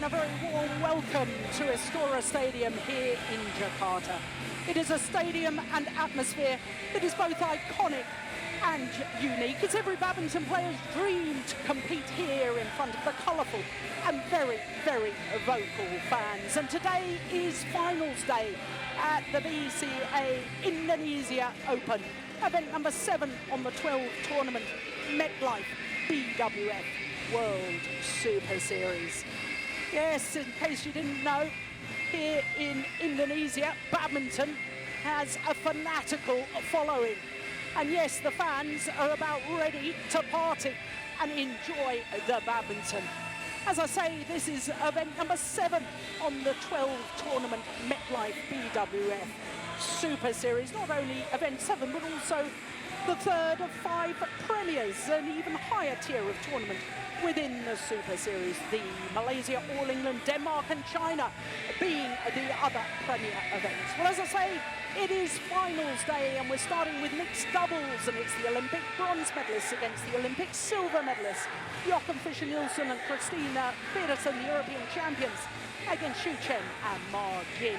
a very warm welcome to Istora Stadium here in Jakarta. It is a stadium and atmosphere that is both iconic and unique. It's every badminton player's dream to compete here in front of the colourful and very, very vocal fans. And today is finals day at the BCA Indonesia Open, event number 7 on the 12 tournament, MetLife BWF World Superseries. Yes, in case you didn't know, here in Indonesia, badminton has a fanatical following. And yes, the fans are about ready to party and enjoy the badminton. As I say, this is event number 7 on the 12 tournament MetLife BWF Super Series. Not only event 7, but also the third of 5 premiers, an even higher tier of tournament within the Super Series. The Malaysia, All England, Denmark and China being the other premier events. Well, as I say, it is finals day and we're starting with mixed doubles, and it's the Olympic bronze medalists against the Olympic silver medalists. Fischer Nielsen and Pedersen, the European champions, against Xu Chen and Ma Jin.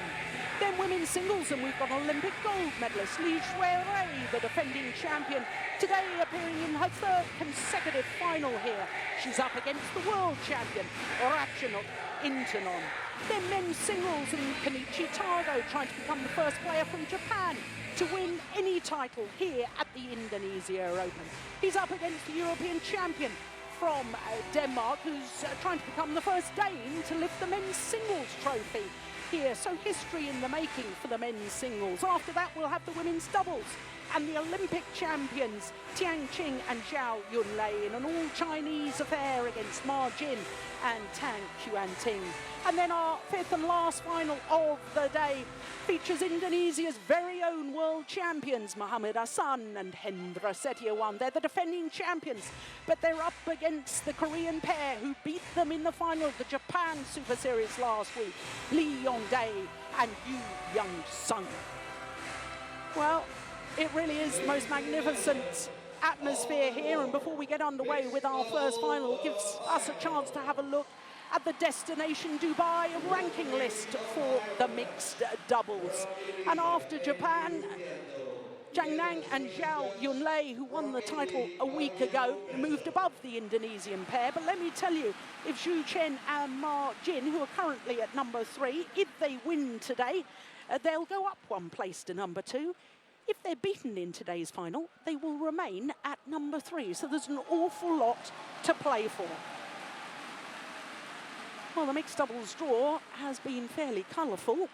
Then women's singles, and we've got Olympic gold medalist Li Shuirui, the defending champion, today appearing in her 3rd consecutive final here. She's up against the world champion, Ratchanok Intanon. Then men's singles, and Kenichi Tago trying to become the first player from Japan to win any title here at the Indonesia Open. He's up against the European champion from Denmark, who's trying to become the first Dane to lift the men's singles trophy here. So history in the making for the men's singles. After that, we'll have the women's doubles and the Olympic champions Tian Qing and Zhao Yunlei in an all-Chinese affair against Ma Jin and Tang Xuanting. And then our 5th and last final of the day features Indonesia's very own world champions, Muhammad Hassan and Hendra Setiawan. They're the defending champions, but they're up against the Korean pair who beat them in the final of the Japan Super Series last week, Lee Yong-dae and Yu Young-sung. Well, it really is the most magnificent atmosphere here, and before we get underway with our first final, it gives us a chance to have a look at the Destination Dubai ranking list for the mixed doubles. And after Japan, Zhang Nang and Zhao Yunlei, who won the title a week ago, moved above the Indonesian pair. But let me tell you, if Xu Chen and Ma Jin, who are currently at number 3, if they win today, they'll go up 1 place to number 2. If they're beaten in today's final, they will remain at number 3. So there's an awful lot to play for. Well, the mixed doubles draw has been fairly colourful.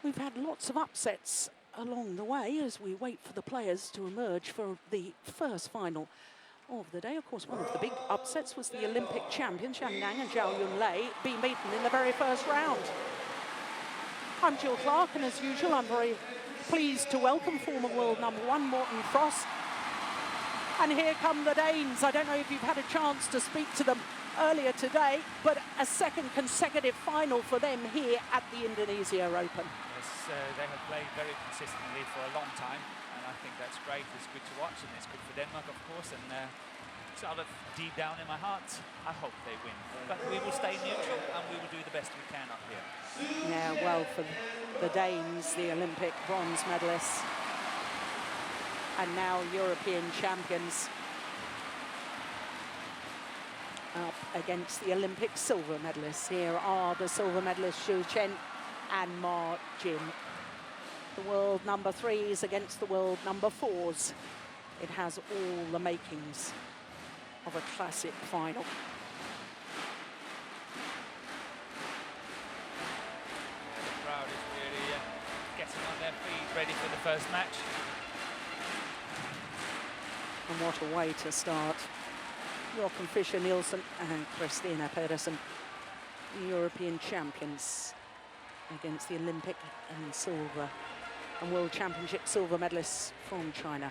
We've had lots of upsets along the way as we wait for the players to emerge for the first final of the day. Of course, one of the big upsets was the Olympic champions, Zhang Nang and Zhao Yunlei, being beaten in the very first round. I'm Jill Clark, and as usual, I'm very pleased to welcome former world number 1, Morten Frost. And here come the Danes. I don't know if you've had a chance to speak to them earlier today, but a 2nd consecutive final for them here at the Indonesia Open. Yes, they have played very consistently for a long time, and I think that's great. It's good to watch, and it's good for Denmark, of course, and sort of deep down in my heart, I hope they win. But we will stay neutral, and we will do the best we can up here. Yeah, well, for the Danes, the Olympic bronze medalists, and now European champions, up against the Olympic silver medalists. Here are the silver medalists, Xu Chen and Ma Jin. The world number 3s against the world number 4s. It has all the makings of a classic final. The crowd is really getting on their feet, ready for the first match. And what a way to start. Fischer Nielsen and Christina Pedersen, the European champions, against the Olympic and silver and World Championship silver medalists from China,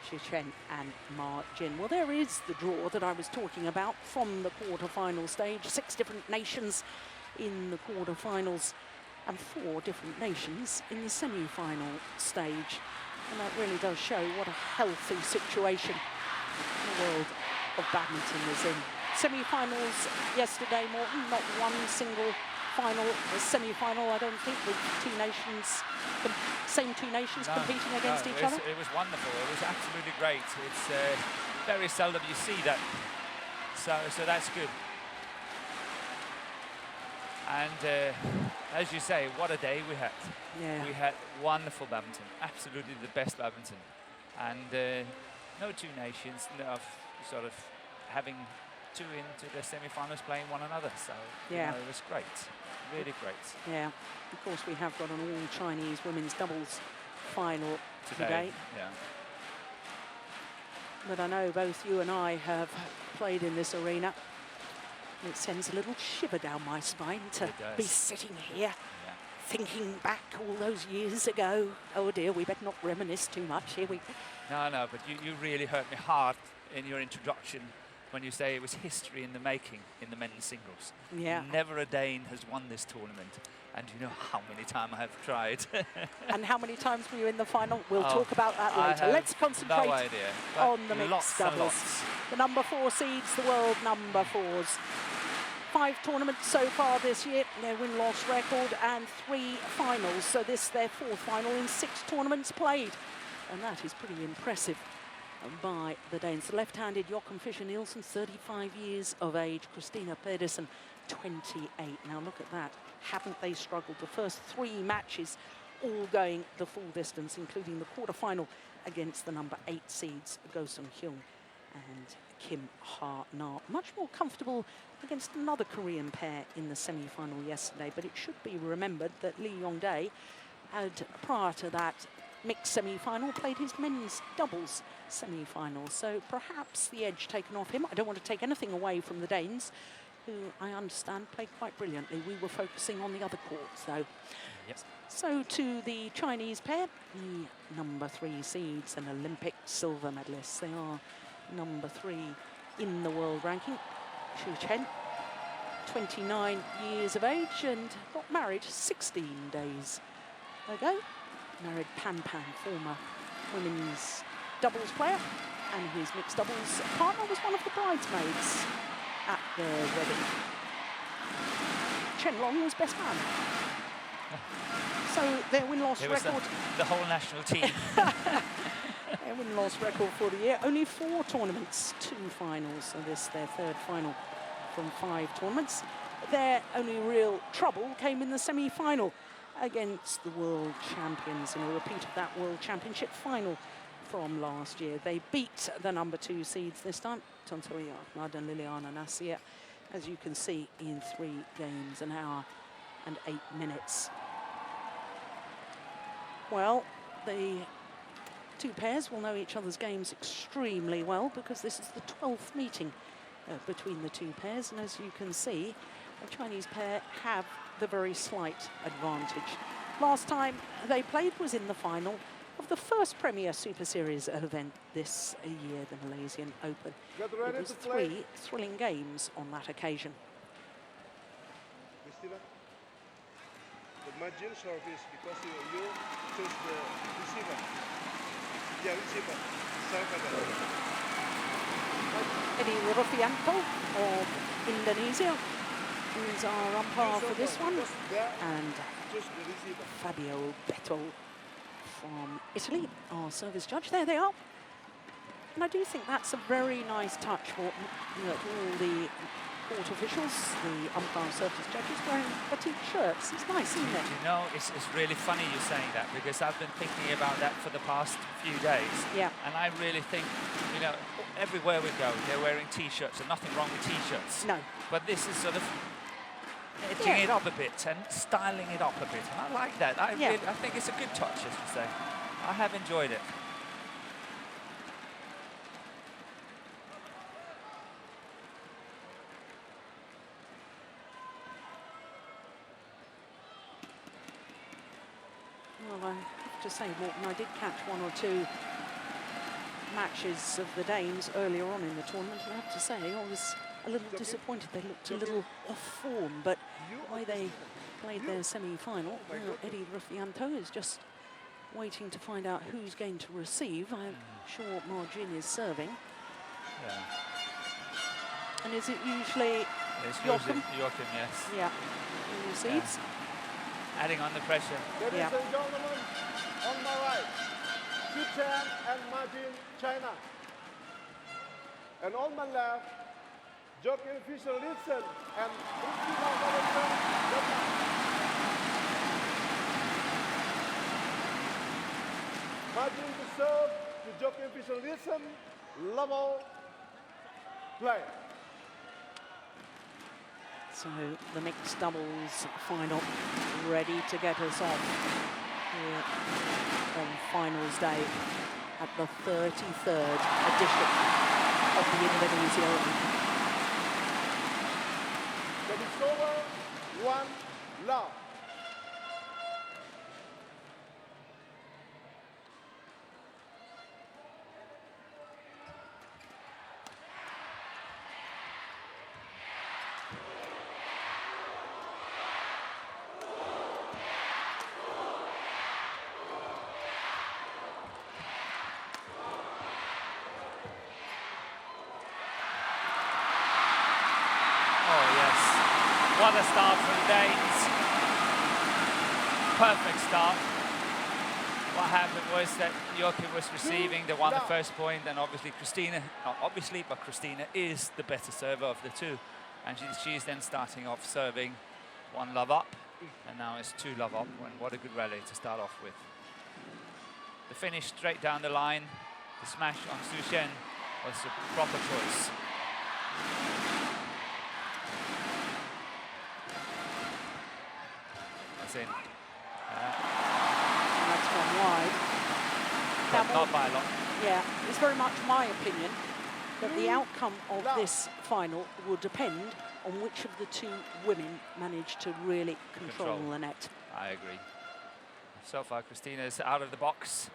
Xu Chen and Ma Jin. Well, there is the draw that I was talking about from the quarter-final stage. 6 different nations in the quarter-finals and 4 different nations in the semi-final stage. And that really does show what a healthy situation the world of badminton is in. semi-finals yesterday, Morton. Not one single final, semi-final, I don't think, with same two nations competing against each other. It was wonderful. It was absolutely great. It's very seldom you see that. So that's good. And as you say, what a day we had. Yeah. We had wonderful badminton, absolutely the best badminton. And no two nations sort of having two into the semi-finals playing one another. So yeah, you know, it was great, really great. Yeah, of course we have got an all-Chinese women's doubles final today. Yeah. But I know both you and I have played in this arena. It sends a little shiver down my spine to be sitting here, thinking back all those years ago. Oh dear, we better not reminisce too much here. No, but you really hurt me hard in your introduction when you say it was history in the making in the men's singles. Yeah. Never a Dane has won this tournament. And you know how many times I have tried. And how many times were you in the final? We'll talk about that later. Let's concentrate on the mixed doubles. The number 4 seeds, the world number 4s. 5 tournaments so far this year, their win-loss record, and 3 finals. So this their 4th final in 6 tournaments played. And that is pretty impressive by the Danes. The left-handed Joachim Fischer Nielsen, 35 years of age. Christina Pedersen, 28. Now look at that. Haven't they struggled? The first 3 matches all going the full distance, including the quarter-final against the number 8 seeds, Go Sung-hyun and Kim Ha-na. Much more comfortable against another Korean pair in the semi-final yesterday, but it should be remembered that Lee Yong-dae had, prior to that mixed semi-final, played his men's doubles semi-final. So perhaps the edge taken off him. I don't want to take anything away from the Danes, who I understand played quite brilliantly. We were focusing on the other courts, though. Yep. So to the Chinese pair, the number 3 seeds and Olympic silver medalists. They are number 3 in the world ranking. Xu Chen, 29 years of age and got married 16 days ago. Married Pan Pan, former women's doubles player, and his mixed doubles partner was one of the bridesmaids at their wedding. Chen Long was best man. So their win-loss record... The whole national team. Their win-loss record for the year, only 4 tournaments, 2 finals, so this their 3rd final from 5 tournaments. Their only real trouble came in the semi-final against the world champions in a repeat of that world championship final from last year. They beat the number 2 seeds this time, Tontoria Ahmad and Liliana Nasir, as you can see, in 3 games, an hour and 8 minutes. Well, the 2 pairs will know each other's games extremely well because this is the 12th meeting between the 2 pairs, and as you can see, the Chinese pair have the very slight advantage. Last time they played was in the final of the first Premier Super Series event this year, the Malaysian Open. It was 3 thrilling games on that occasion. The margin service, because you choose the receiver. Yeah, receiver. Eddie Rufianto of Indonesia is our umpire for this one, and Fabio Beto from Italy, our service judge. There they are. And I do think that's a very nice touch for all the court officials, the umpire service judges wearing petite shirts. It's nice, isn't it? You know, it's really funny you saying that, because I've been thinking about that for the past few days. Yeah. And I really think, you know, everywhere we go, they're wearing T-shirts, and nothing wrong with T-shirts. No. But this is sort of edging it up a bit and styling it up a bit. And I like that. I think it's a good touch, as you say. I have enjoyed it. Well, I have to say, Morton, I did catch 1 or 2 matches of the Danes earlier on in the tournament, and I have to say I was a little disappointed. They looked a little off form, but the way they played their semi-final, Eddie Rufianto is just waiting to find out who's going to receive. I'm sure Margin is serving. Yeah. And is it usually It's Joachim? usually Joachim, yes. Yeah, who receives? Adding on the pressure. Ladies Yeah. and gentlemen, on my right, Fischer and Martin, China. And on my left, Joachim Fischer Nielsen and Pedersen, Denmark. Martin to serve to Joachim Fischer Nielsen, level play. So the mixed doubles final ready to get us off here on finals day at the 33rd edition of the Indonesia Open. That is over, 1 love. What a start from the Danes. Perfect start. What happened was that Joachim was receiving, they won the first point, and obviously Christina, not obviously, but Christina is the better server of the two. And she's then starting off serving 1 love up, and now it's 2 love up, and what a good rally to start off with. The finish straight down the line, the smash on Su Shen was a proper choice. In. That's gone wide. But not by a lot. Yeah, it's very much my opinion that the outcome of this final will depend on which of the 2 women manage to really control the net. I agree. So far, Christina's out of the box.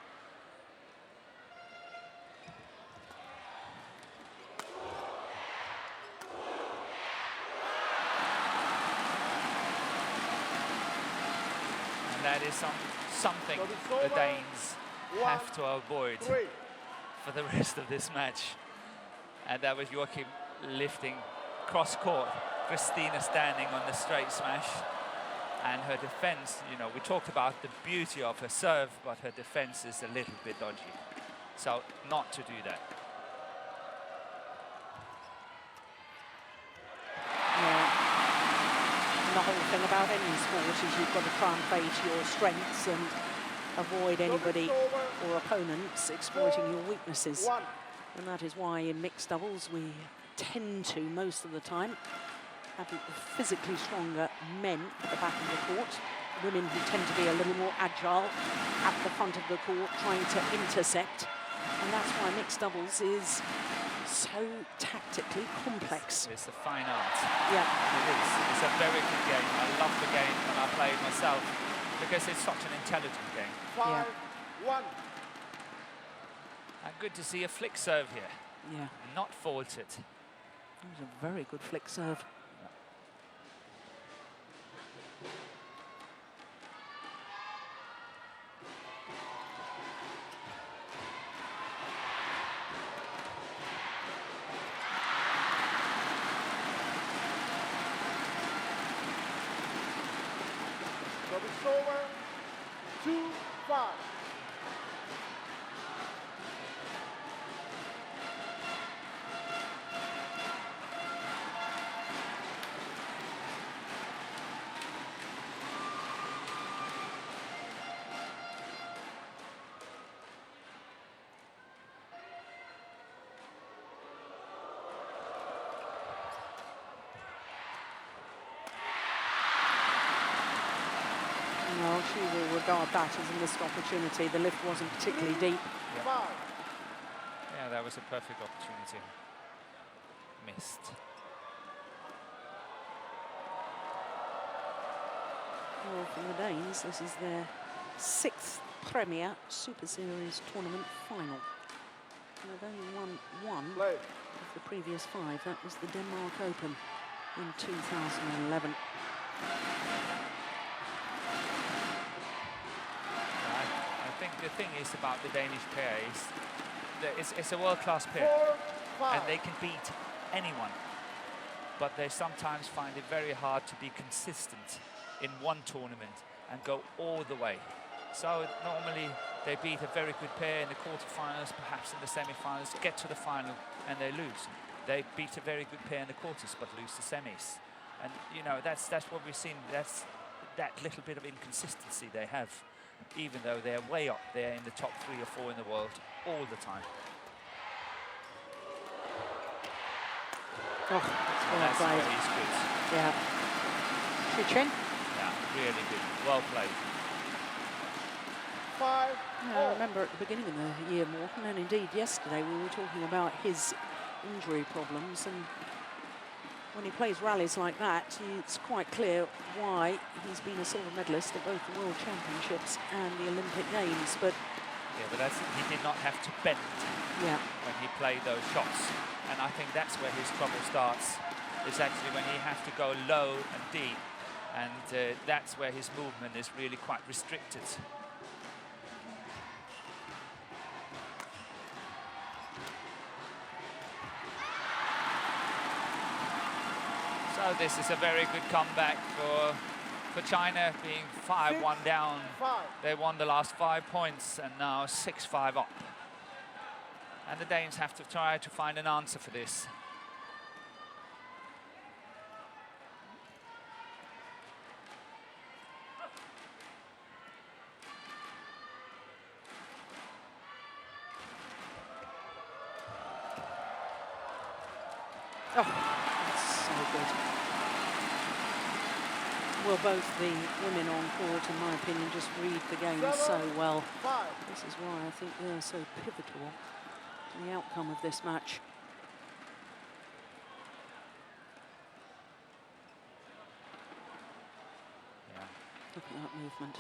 That is something the Danes have to avoid for the rest of this match. And that was Joachim lifting cross court, Christina standing on the straight smash. And her defense, you know, we talked about the beauty of her serve, but her defense is a little bit dodgy. So not to do that. The whole thing about any sport is you've got to try and play to your strengths and avoid anybody or opponents exploiting your weaknesses. And that is why in mixed doubles we tend to, most of the time, have physically stronger men at the back of the court, women who tend to be a little more agile at the front of the court, trying to intercept. And that's why mixed doubles is so tactically complex. It's a fine art. Yeah. It is. It's a very good game. I love the game when I play it myself because it's such an intelligent game. 5-1. And good to see a flick serve here. Yeah. Not faulted. That was a very good flick serve. It's over, 2-5. Well, she will regard that as a missed opportunity. The lift wasn't particularly deep. Yeah, that was a perfect opportunity. Missed. Well, for the Danes, this is their 6th Premier Super Series tournament final. And they've only won one of the previous 5. That was the Denmark Open in 2011. I think the thing is about the Danish pair is that it's a world-class pair, and they can beat anyone. but they sometimes find it very hard to be consistent in one tournament and go all the way. So normally they beat a very good pair in the quarterfinals, perhaps in the semi-finals, get to the final and they lose. They beat a very good pair in the quarters but lose the semis. And you know, that's what we've seen. That's that little bit of inconsistency they have, even though they're way up there in the top 3 or 4 in the world all the time. Oh, that's well That's played. where he's good. Yeah. Fischer. Yeah, really good. Well played. 5. I remember at the beginning of the year, Morten, and indeed yesterday, we were talking about his injury problems, and when he plays rallies like that, it's quite clear why he's been a silver medalist at both the World Championships and the Olympic Games. But yeah, but he did not have to bend when he played those shots, and I think that's where his trouble starts. Is actually when he has to go low and deep, and that's where his movement is really quite restricted. So this is a very good comeback for China, being 5-1 down. They won the last 5 points and now 6-5 up. And the Danes have to try to find an answer for this. oh, that's so good. Well, both the women on court, in my opinion, just read the game so well. This is why I think they're so pivotal to the outcome of this match. Yeah. Look at that movement.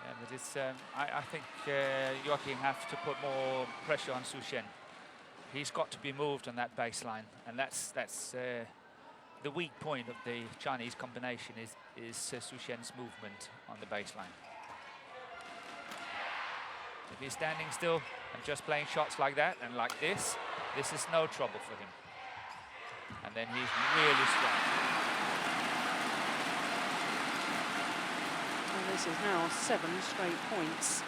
Yeah, but it's, I think Joachim have to put more pressure on Su Shen. He's got to be moved on that baseline, and that's the weak point of the Chinese combination is Su Shen's movement on the baseline. If he's standing still and just playing shots like that and like this is no trouble for him. And then he's really strong. And this is now 7 straight points.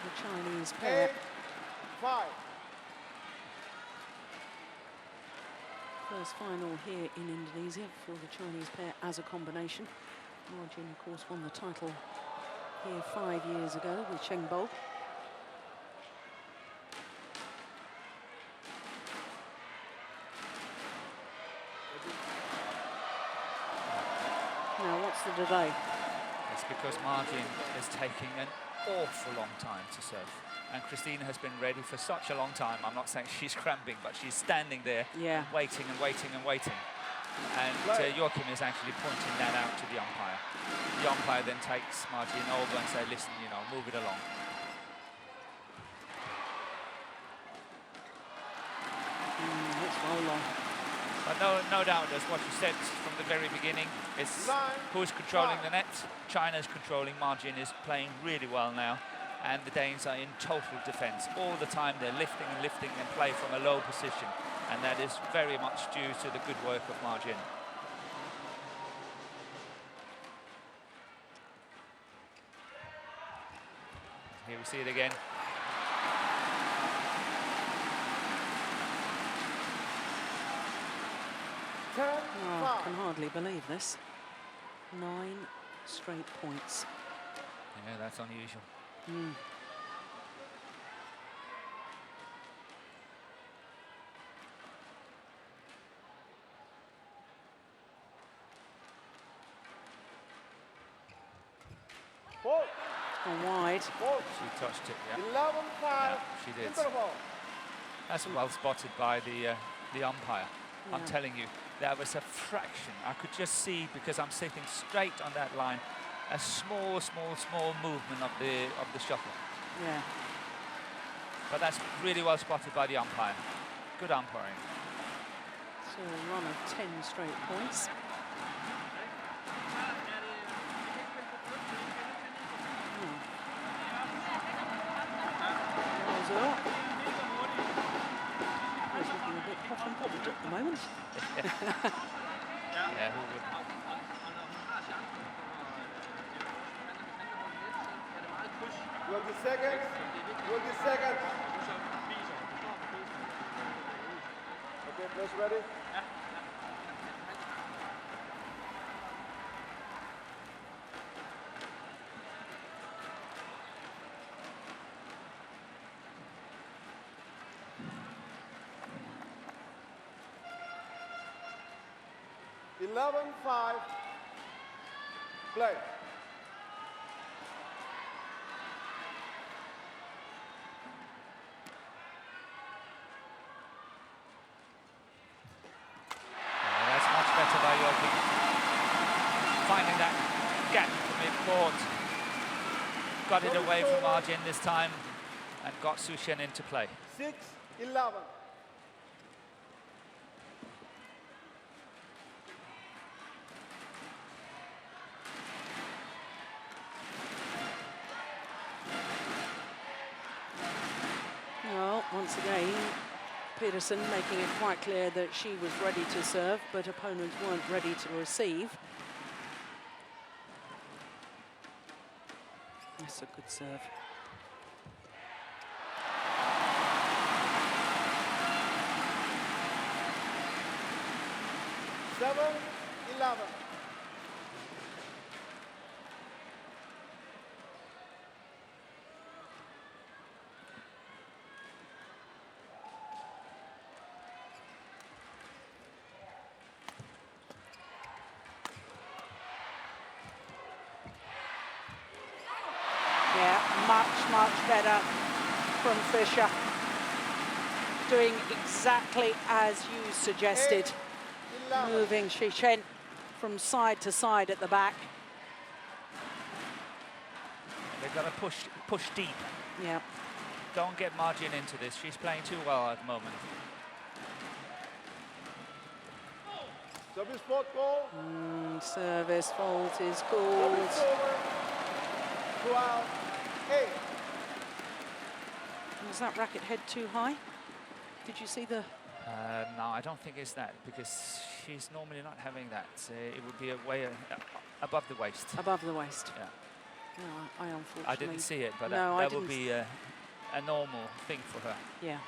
The Chinese pair. 8-5. First final here in Indonesia for the Chinese pair as a combination. Margin, of course, won the title here 5 years ago with Cheng Bo. Now, what's the delay? It's because Margin is taking an awful long time to serve. And Christina has been ready for such a long time. I'm not saying she's cramping, but she's standing there, waiting and waiting and waiting. And Joachim is actually pointing that out to the umpire. The umpire then takes Margin over and says, listen, you know, move it along. It's well long. But no doubt, as what you said from the very beginning, it's who's controlling the net. China's controlling. Margin is playing really well now. And the Danes are in total defense. All the time they're lifting and play from a low position. And that is very much due to the good work of Margin. Here we see it again. Oh, I can hardly believe this. 9 straight points. Yeah, that's unusual. Mm. And wide. She touched it, yeah. 11-5. Yeah, she did. Interval. That's well spotted by the umpire. Yeah. I'm telling you, that was a fraction. I could just see, because I'm sitting straight on that line, a small movement of the shuttle. Yeah. But that's really well spotted by the umpire. Good umpiring. So a run of 10 straight points. He's looking a bit hot and important at the moment. Yeah, who would? Seconds. 20 seconds. Okay, press ready. 11-5. Play. That's much better by Joachim. Finding that gap mid-court. Got it away from Arjen this time and got Su Shen into play. 6-11. Well, once again, Pedersen making it quite clear that she was ready to serve, but opponents weren't ready to receive. That's a good serve. Seven, 11. Much better from Fischer. Doing exactly as you suggested. 8, Moving Su Shen from side to side at the back. They've got to push deep. Yeah. Don't get Margin into this. She's playing too well at the moment. Service fault call. Service fault is called. Service over. 12, 8. Was that racket head too high? Did you see the... No, I don't think it's that, because she's normally not having that. It would be a way above the waist. Above the waist. Yeah. No, I unfortunately... I didn't see it, but no, that would be a normal thing for her. Yeah.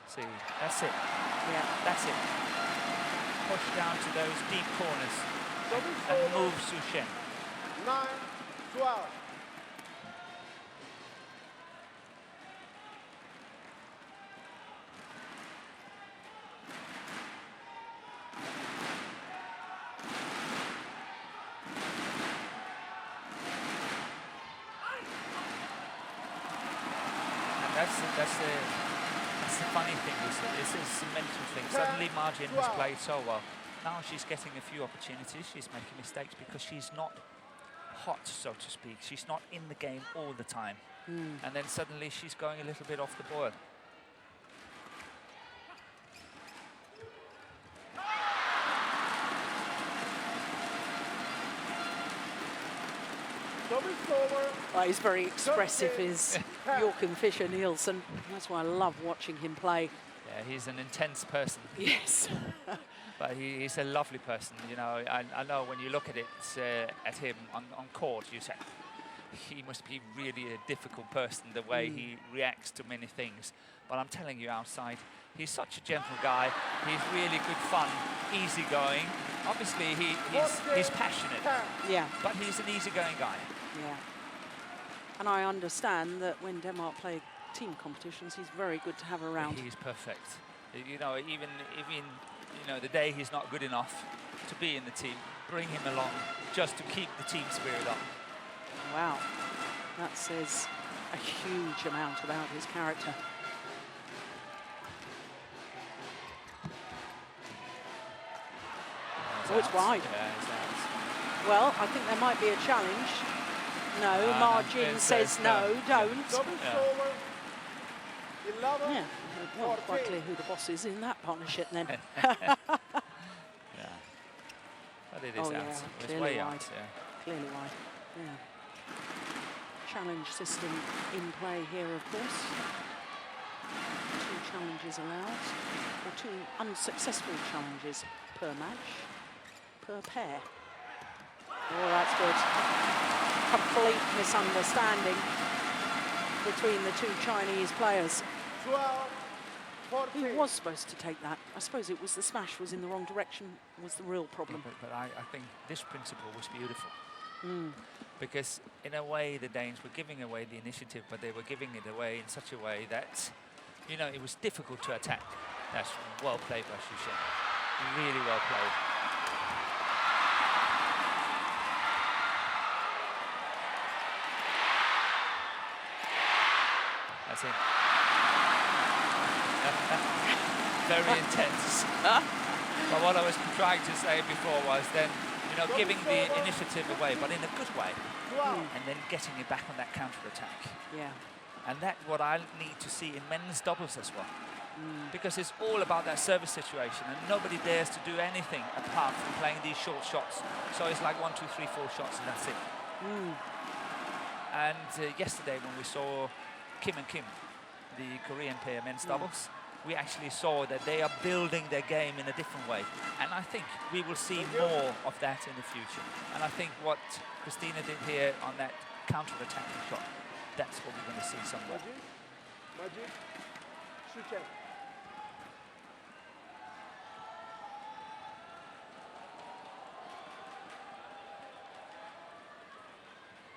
See, that's it. Yeah. That's it. Push down to those deep corners and move Su Shen. 9, 12. And that's the funny thing. This is a mental thing. Suddenly Margin has played so well. Now she's getting a few opportunities. She's making mistakes because she's not hot, so to speak. She's not in the game all the time. And then suddenly she's going a little bit off the boil. Well, he's very expressive, is Joachim Fischer Nielsen. That's why I love watching him play. Yeah, he's an intense person. Yes. But he's a lovely person, you know. I know when you look at it, at him on court, you say, he must be really a difficult person, the way he reacts to many things. But I'm telling you, outside, he's such a gentle guy. He's really good fun, easygoing. Obviously, he's passionate. Yeah. But he's an easygoing guy. Yeah. And I understand that when Denmark play team competitions, he's very good to have around. He's perfect. You know, even you know, the day he's not good enough to be in the team, bring him along just to keep the team spirit up. Wow. That says a huge amount about his character. Oh, it's wide. Yeah, it's out. Well, I think there might be a challenge. No, Margin says no, don't. Yeah, well, quite clear who the boss is in that partnership then. Yeah. But it is out. Yeah, It's clearly way wide. out, yeah. clearly wide. Yeah. Challenge system in play here, of course. 2 challenges allowed, or 2 unsuccessful challenges per match, per pair. Oh, that's good. Complete misunderstanding between the 2 Chinese players. 12, 14. He was supposed to take that. I suppose it was the smash was in the wrong direction was the real problem. Yeah, but I think this principle was beautiful. Because in a way the Danes were giving away the initiative, but they were giving it away in such a way that, you know, it was difficult to attack. That's well played by Fischer. Really well played. That's it. Very intense. But what I was trying to say before was then, you know, giving the initiative away, but in a good way, and then getting it back on that counter-attack. Yeah. And that's what I need to see in men's doubles as well. Because it's all about that service situation, and nobody dares to do anything apart from playing these short shots. So it's like 1, 2, 3, 4 shots, and that's it. And yesterday when we saw Kim and Kim, the Korean pair men's doubles, we actually saw that they are building their game in a different way. And I think we will see more of that in the future. And I think what Christina did here on that counter-attacking shot, that's what we're going to see somewhere. Majid, shoot.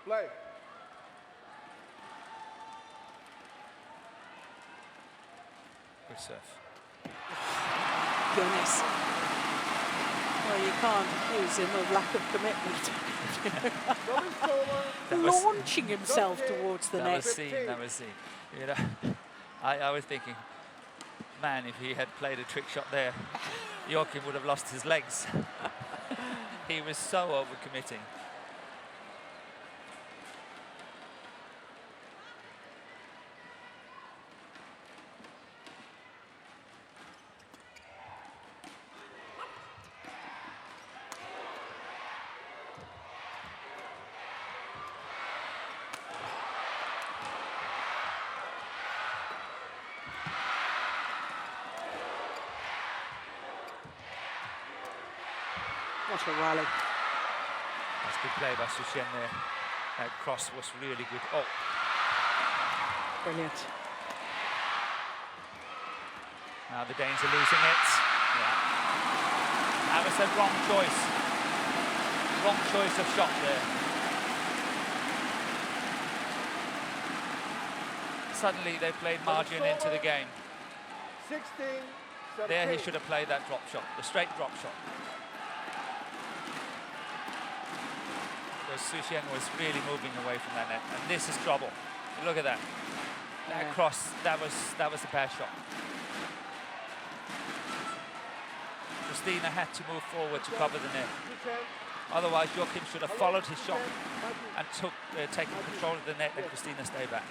Play. Good serve. Goodness. Well, you can't accuse him of lack of commitment. Launching himself towards the net. That was seen. You know, I was thinking, man, if he had played a trick shot there, Joachim would have lost his legs. He was so overcommitting. What a rally. That's good play by Sushen there. That cross was really good. Oh. Brilliant. Now the Danes are losing it. Yeah. That was the wrong choice. Wrong choice of shot there. Suddenly they played margin into the game. 16, 17. There he should have played that drop shot, the straight drop shot. Because Sushen was really moving away from that net, and this is trouble. Look at that. That cross, that was a bad shot. Christina had to move forward to cover the net. Otherwise, Joachim should have followed his shot and taken control of the net, and Christina stayed back.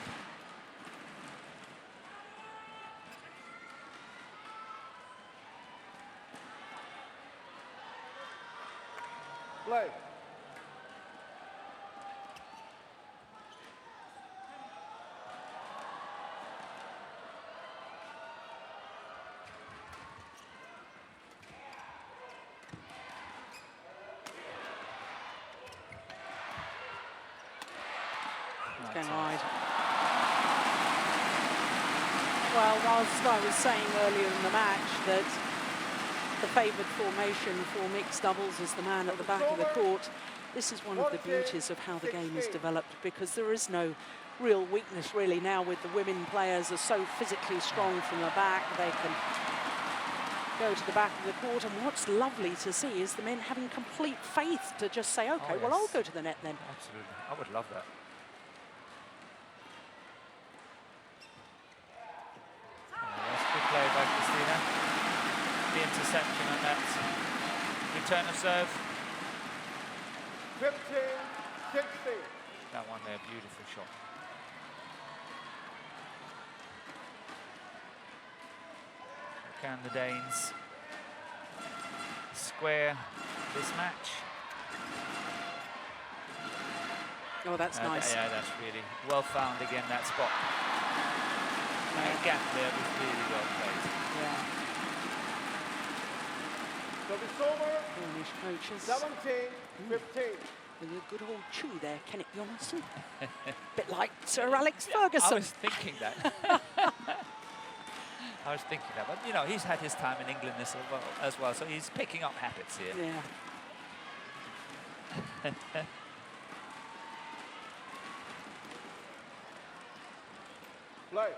Play. Going wide. Well, whilst I was saying earlier in the match that the favoured formation for mixed doubles is the man at the back of the court, this is one of the beauties of how the game is developed, because there is no real weakness really now with the women players are so physically strong from the back. They can go to the back of the court, and what's lovely to see is the men having complete faith to just say, okay, well, I'll go to the net then. Absolutely. I would love that. Play by Christina. The interception on that return of serve. 15, 16. That one there, beautiful shot. Can the Danes square this match? Oh, that's nice. Yeah, that's really well found again, that spot. That gap there was really well played. Yeah. Service over. Cornish coaches. 17-15. With a good old chew there, Kenneth Johnson. Bit like Sir Alex I Ferguson. was thinking that. I was thinking that, but you know, he's had his time in England as well, so he's picking up habits here. Yeah. Play.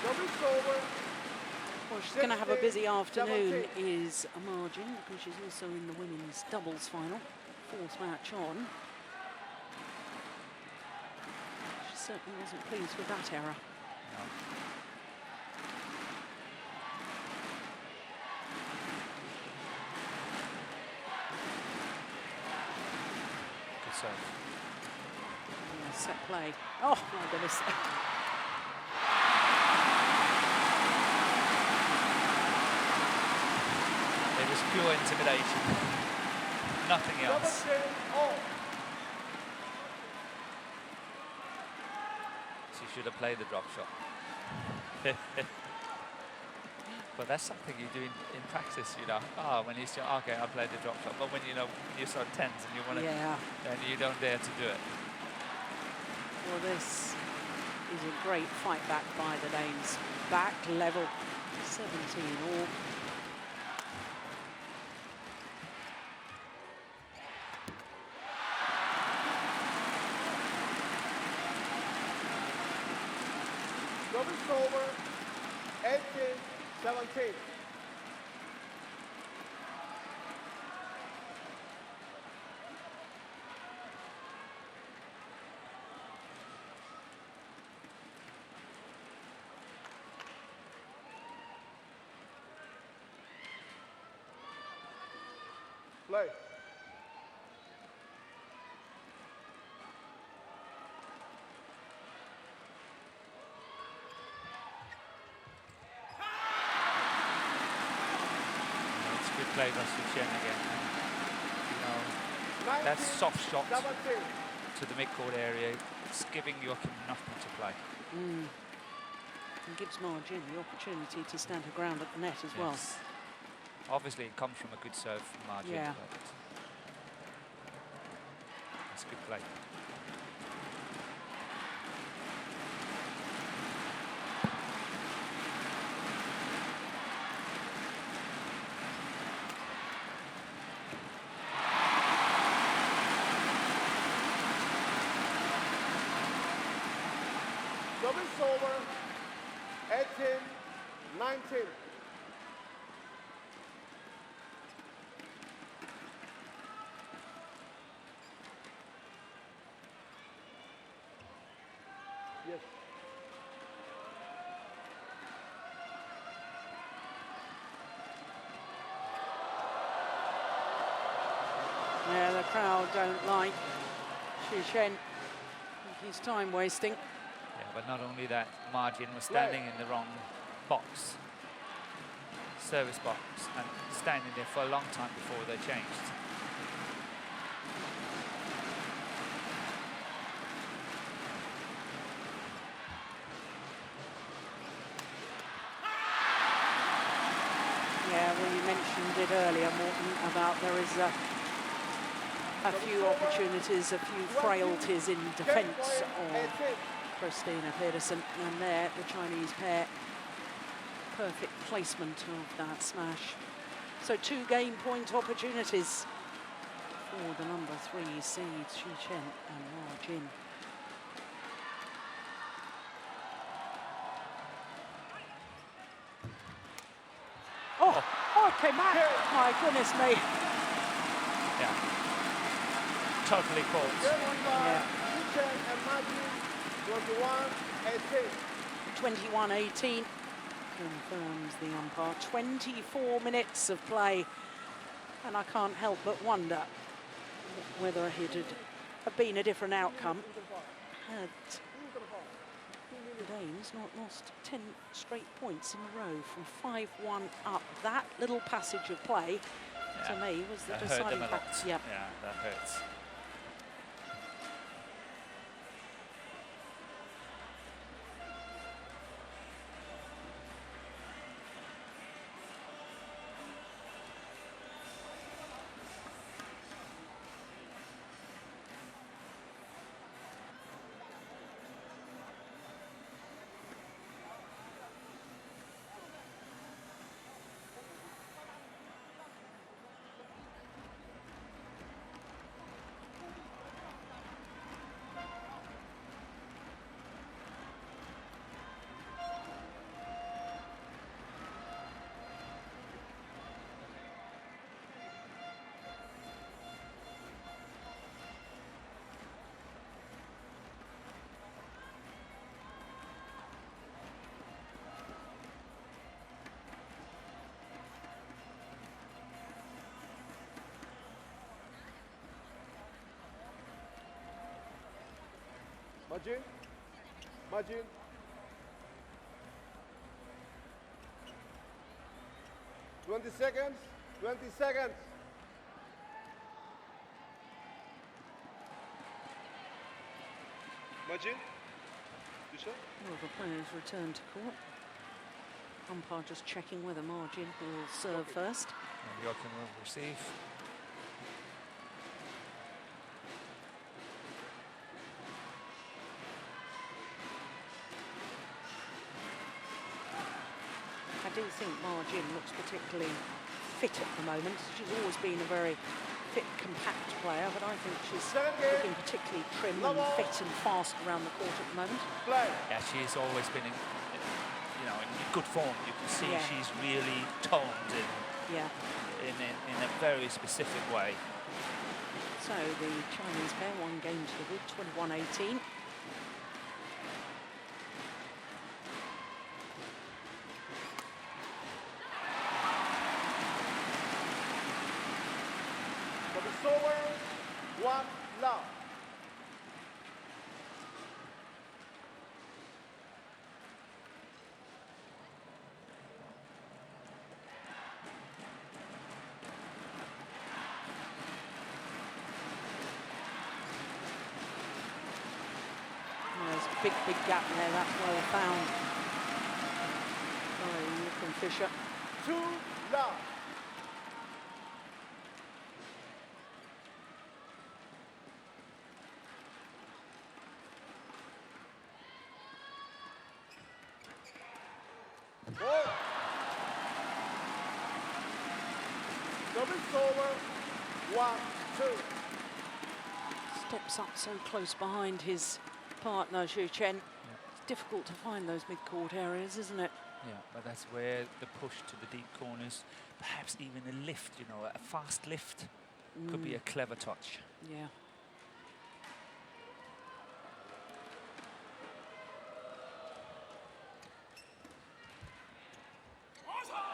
Service over. Well, she's going to have a busy afternoon, is Margin, because she's also in the women's doubles final, fourth match on. She certainly wasn't pleased with that error. No. Good serve. Yeah, set play. Oh, my goodness. It was pure intimidation. Nothing else. She should have played the drop shot. But that's something you do in practice, you know. Oh, when you say, okay, I played the drop shot. But when you know you're so tense and you want to, then you don't dare to do it. Well, this is a great fight back by the Danes. Back level, 17 all. Service over. 18-17. Play. Play by Chen again. You know, that soft shot to the midcourt area, it's giving Joachim nothing to play. And gives Margin the opportunity to stand her ground at the net as well. Obviously, it comes from a good serve from Margin. Yeah. But it's a good play. Service over. 18-19. Yes. Yeah, the crowd don't like Chen. He's time wasting. Yeah, but not only that, Margin was standing in the wrong box, service box, and standing there for a long time before they changed. Yeah, well, you mentioned it earlier, Morten, about there is a few opportunities, a few frailties in defence of Christina Pedersen, and there the Chinese pair, perfect placement of that smash. So 2 game point opportunities for the number 3 seeds, Chen and Margin. Oh, okay, Matt. My goodness me. Yeah. Totally caught. Yeah. 21-18. 21-18 confirms the umpire. 24 minutes of play, and I can't help but wonder whether it had been a different outcome had Danes not lost 10 straight points in a row from 5-1 up. That little passage of play, to me, was the that deciding hurt them a lot. factor. Yeah. Yeah, that hurts. Margin. Margin. Twenty seconds. 20 seconds. Margin. Fischer. Well, the players return to court. Umpire just checking whether Margin will serve first. And Joachim will receive. I do think Margin looks particularly fit at the moment. She's always been a very fit, compact player, but I think she's looking particularly trim and fit and fast around the court at the moment. Yeah, she's always been in, you know, in good form. You can see she's really toned in a very specific way. So the Chinese pair, 1 game to the good, 21-18. Over. 1 love. There's a big gap there. That's well found by Fischer. 2 love. Service over. 1, 2. Steps up so close behind his partner, Zhu Chen. It's difficult to find those mid-court areas, isn't it? Yeah, but that's where the push to the deep corners, perhaps even a lift, you know, a fast lift could be a clever touch. Yeah.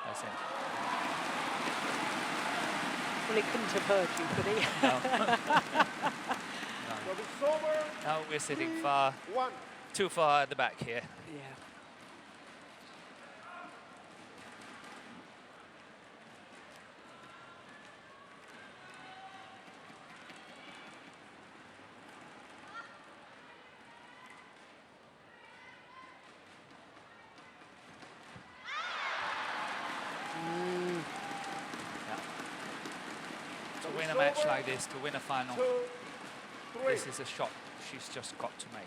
That's it. Well, he couldn't have hurt you, could he? No. No, we're sitting too far at the back here. Yeah. To win a match like this, to win a final, this is a shot she's just got to make.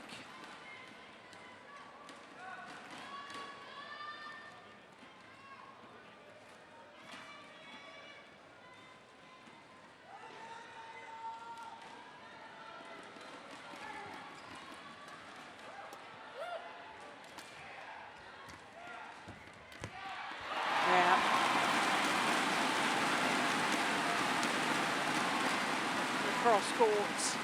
Cross courts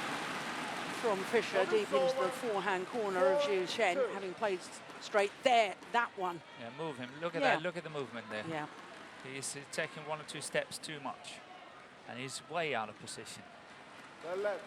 from Fischer deep into the forehand corner of Zhu Chen, having played straight there. That one. Yeah, move him. Look at that. Look at the movement there. Yeah. He's taking 1 or 2 steps too much, and he's way out of position. The left.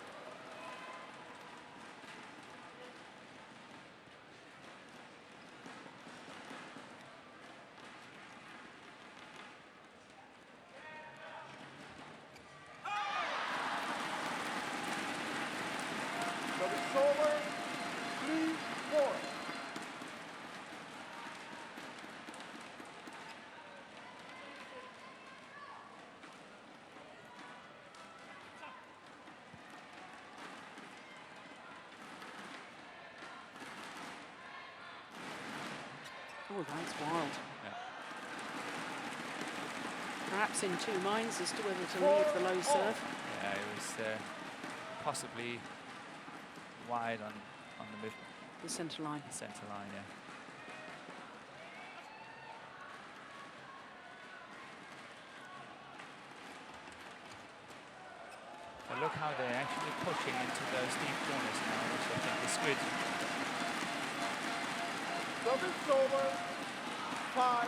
Oh, that's wild. Yeah. Perhaps in two minds as to whether to leave the low serve. Yeah, it was possibly wide on The centre line. centre line, yeah. But look how they're actually pushing into those deep corners now, which I think is good. Service over. 5-4.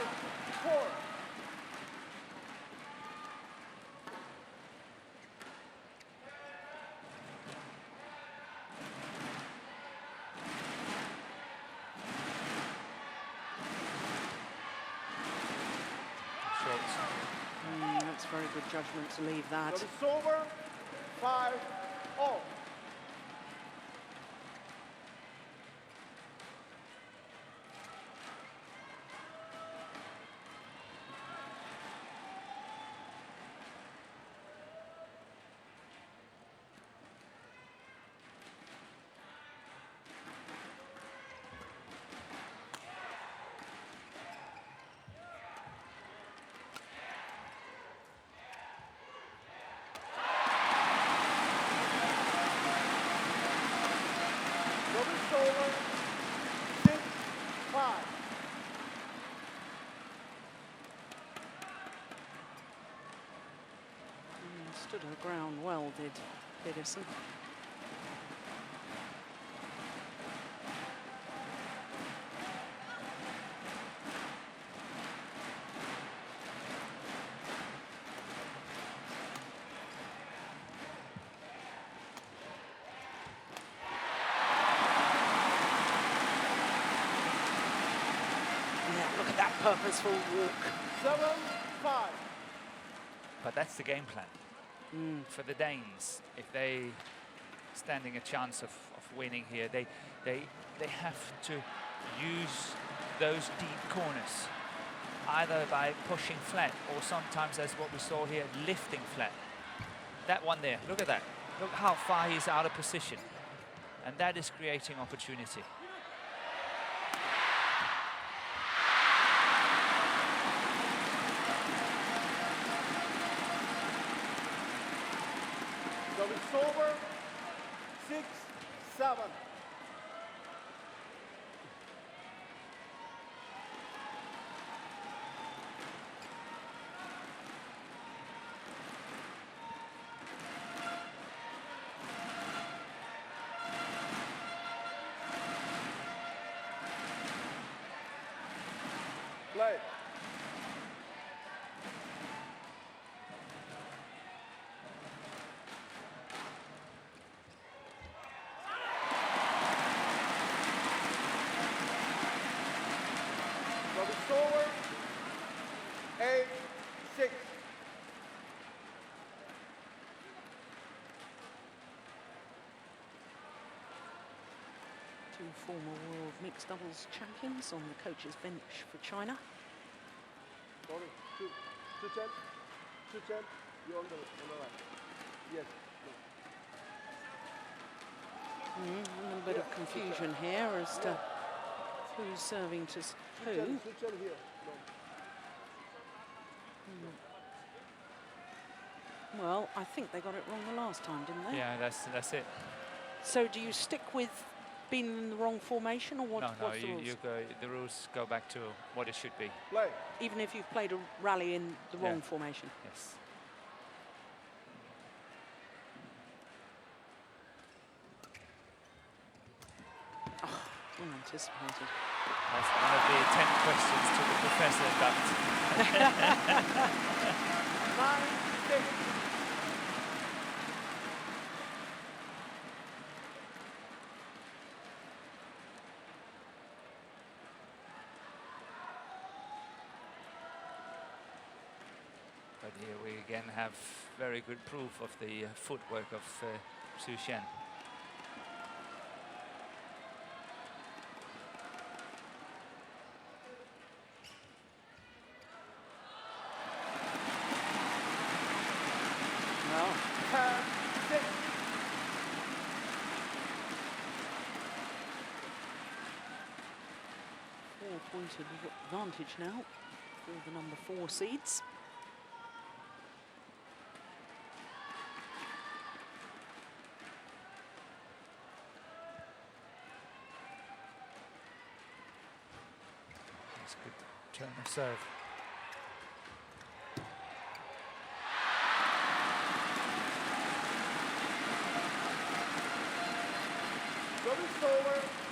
That's very good judgment to leave that. Service over. 5-all. Over 6-5. Stood her ground well, did Pedersen. Look at that purposeful walk. 7-5. But that's the game plan for the Danes. If they standing a chance of winning here, they have to use those deep corners, either by pushing flat or sometimes, as what we saw here, lifting flat. That one there, look at that. Look how far he's out of position. And that is creating opportunity. So it's over. 6-7. Play. So it's over. 8-6. Two former world mixed doubles champions on the coach's bench for China. Sorry, 2-10. 2-10. You're on the right. Yes. A little bit of confusion here as to who's serving to who. 2-10 here. No. Well, I think they got it wrong the last time, didn't they? Yeah, that's it. So do you stick with being in the wrong formation, or what? No, what's the rules? the rules go back to what it should be. Play. Even if you've played a rally in the wrong formation. Yes. Unanticipated. That's one of the 10 questions to the professor, but 9-6. But here we again have very good proof of the footwork of Xu Shen. Well, 10-6. 4-point advantage now for the number 4 seeds. That's a good turn of serve.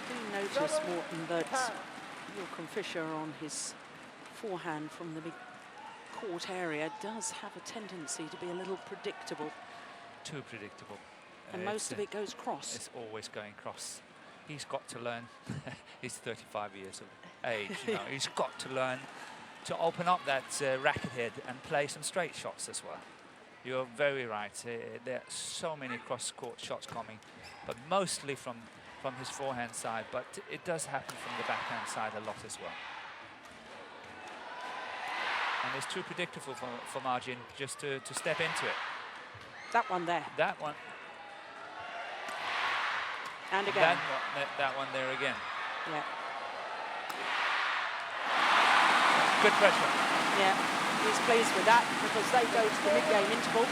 Do notice, Morton, that Joachim Fischer on his forehand from the big court area does have a tendency to be a little predictable. Too predictable. And most of it goes cross. It's always going cross. He's got to learn. He's 35 years of age. You know, he's got to learn to open up that racket head and play some straight shots as well. You're very right. There are so many cross-court shots coming, but mostly from his forehand side. But it does happen from the backhand side a lot as well. And it's too predictable for Margin just to step into it. That one there. That one. And again. That one there again. Yeah. Good pressure. Yeah, he's pleased with that because they go to the mid-game interval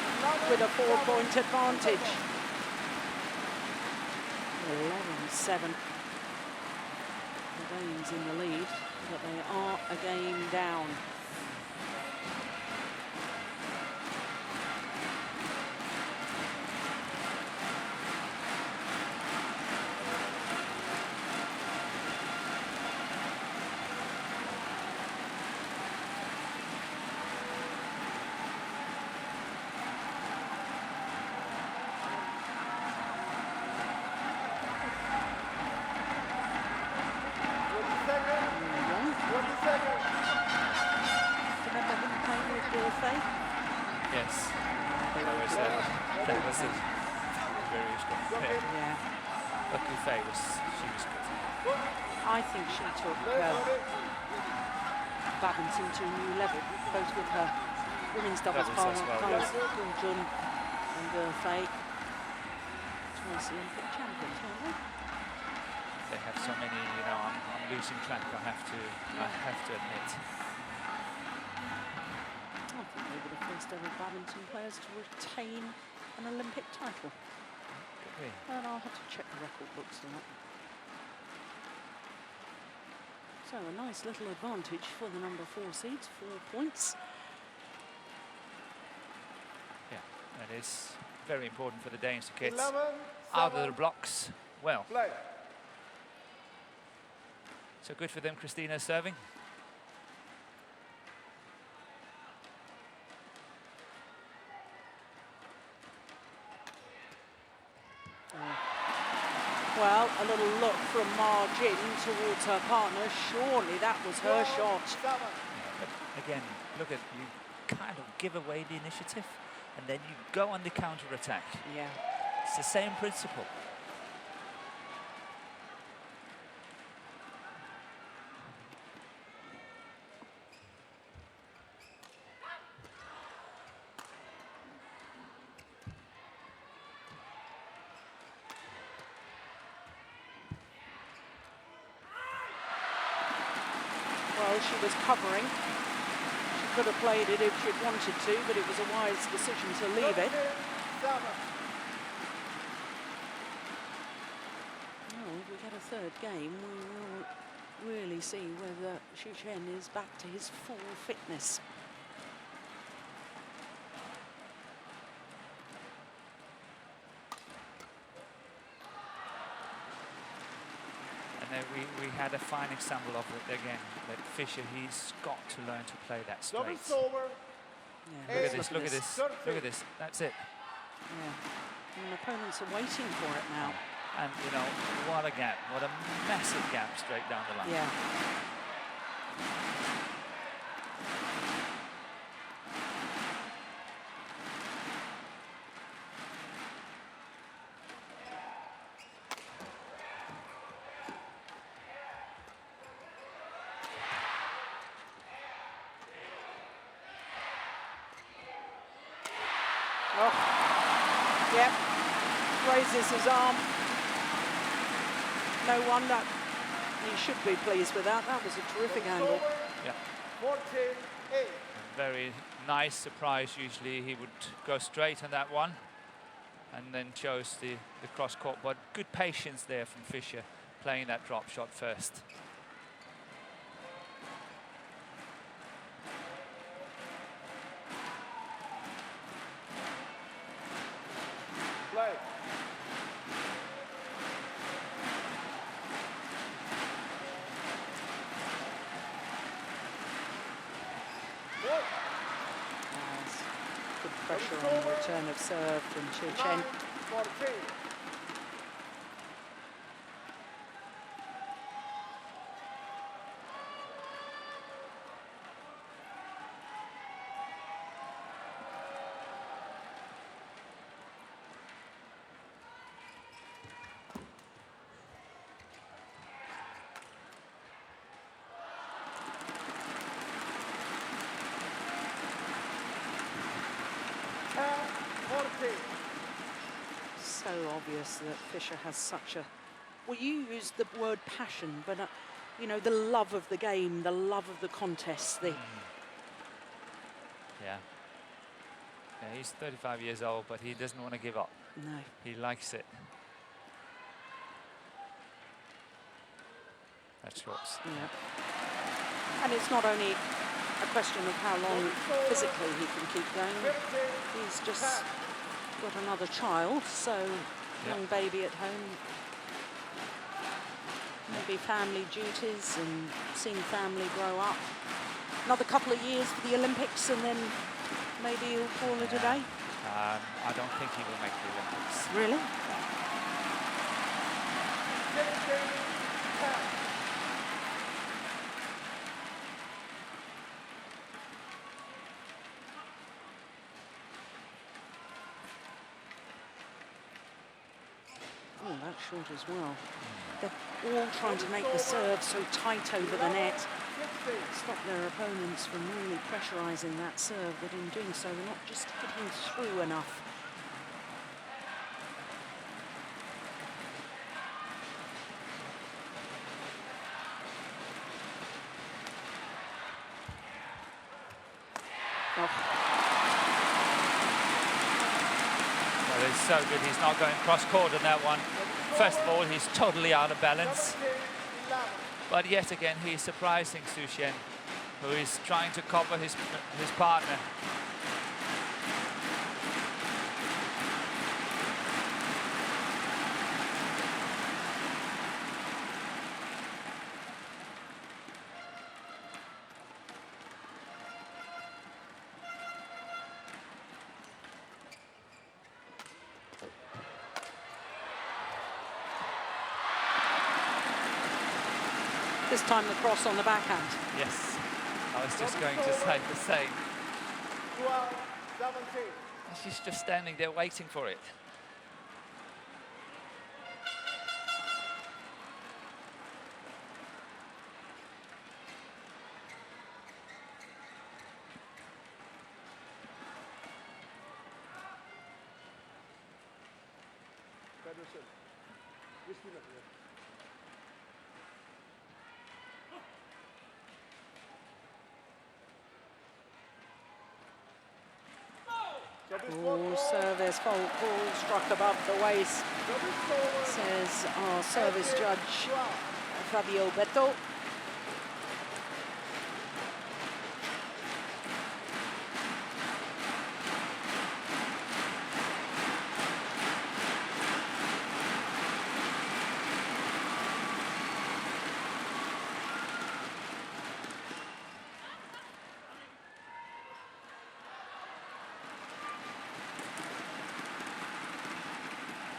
with a 4-point advantage. 11-7. The Danes in the lead, but they are a game down. Yes, that was it. Very strong. Yeah. But Buffet she was good. I think she took badminton to a new level, both with her women's doubles partner, Guljon and Buffet. Twice Olympic champions, aren't they? They have so many, you know, I'm losing track, I have to admit. I think they were the first ever badminton players to retain an Olympic title. Could be. And I'll have to check the record books on that. So a nice little advantage for the number 4 seeds, 4 points. Yeah, that is very important for the Danes to get out of the blocks well. So good for them, Christina serving. Well, a little look from Margin towards her partner. Surely that was her shot. Yeah, but again, look at, you kind of give away the initiative and then you go on the counter-attack. Yeah. It's the same principle. Well, she was covering. She could have played it if she'd wanted to, but it was a wise decision to leave it. Well, if we get a third game, we will really see whether Xu Chen is back to his full fitness. And we had a fine example of it again, that Fischer, he's got to learn to play that straight. Yeah, Look at this, look at this, look at this, that's it. Yeah. And opponents are waiting for it now. And, you know, what a gap, what a massive gap straight down the line. Yeah. Oh, yep, raises his arm. No wonder. He should be pleased with that. That was a terrific angle. Yeah. 14-8. Very nice surprise. Usually he would go straight on that one and then chose the cross court, but good patience there from Fischer, playing that drop shot first. Play. Good pressure on the return of serve from Chen. 14. So obvious that Fischer has such a, well, you used the word passion, but you know, the love of the game, the love of the contest. Yeah. Yeah, he's 35 years old, but he doesn't want to give up. No. He likes it. That's yours. Yeah. And it's not only a question of how long physically he can keep going. He's just got another child, so young baby at home. Maybe family duties and seeing family grow up. Another couple of years for the Olympics and then maybe he'll call it a day. I don't think he will make the Olympics. Really? Oh, that's short as well. They're all trying to make the serve so tight over the net. Stop their opponents from really pressurising that serve, but in doing so, they're not just hitting through enough. Well, it's so good. He's not going cross-court on that one. First of all, he's totally out of balance. But yet again, he's surprising Su Xian, who is trying to cover his partner. This time the cross on the backhand. Yes, I was just going to say the same. 12-17. She's just standing there waiting for it. Pedersen. This minute, yeah. Oh, service fault ball struck above the waist, says our service judge, Fabio Beto.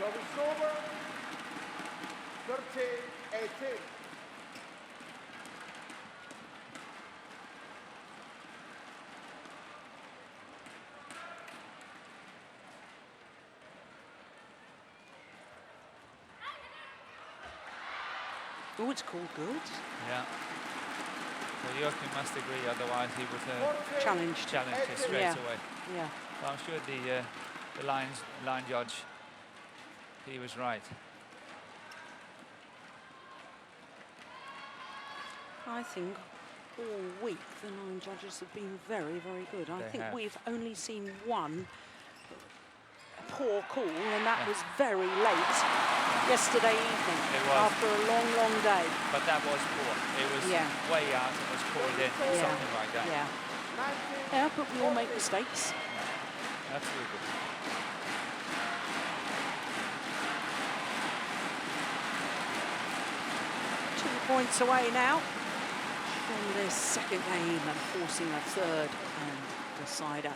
Service over. 13-18. Oh, it's called good. Yeah. So Joachim must agree, otherwise he would Challenge it straight away. Yeah. Well, I'm sure the line judge, he was right. I think all week the 9 judges have been very, very good. I think we've only seen one poor call, and that was very late yesterday evening. It was. After a long, long day. But that was poor. It was way out and was called in, something like that. Yeah, but we all make mistakes. Absolutely. 2 points away now from this second game and forcing a third and decider.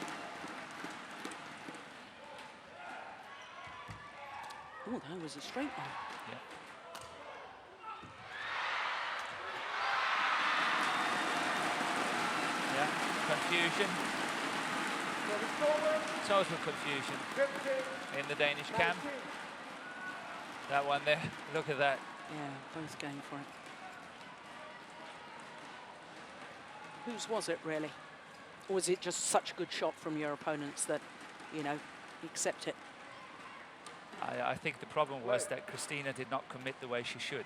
Oh, that was a straight one. Yeah. Yeah, confusion. Total confusion in the Danish camp. That one there, look at that. Yeah, both going for it. Whose was it, really? Or was it just such a good shot from your opponents that, you know, you accept it? I think the problem was that Christina did not commit the way she should.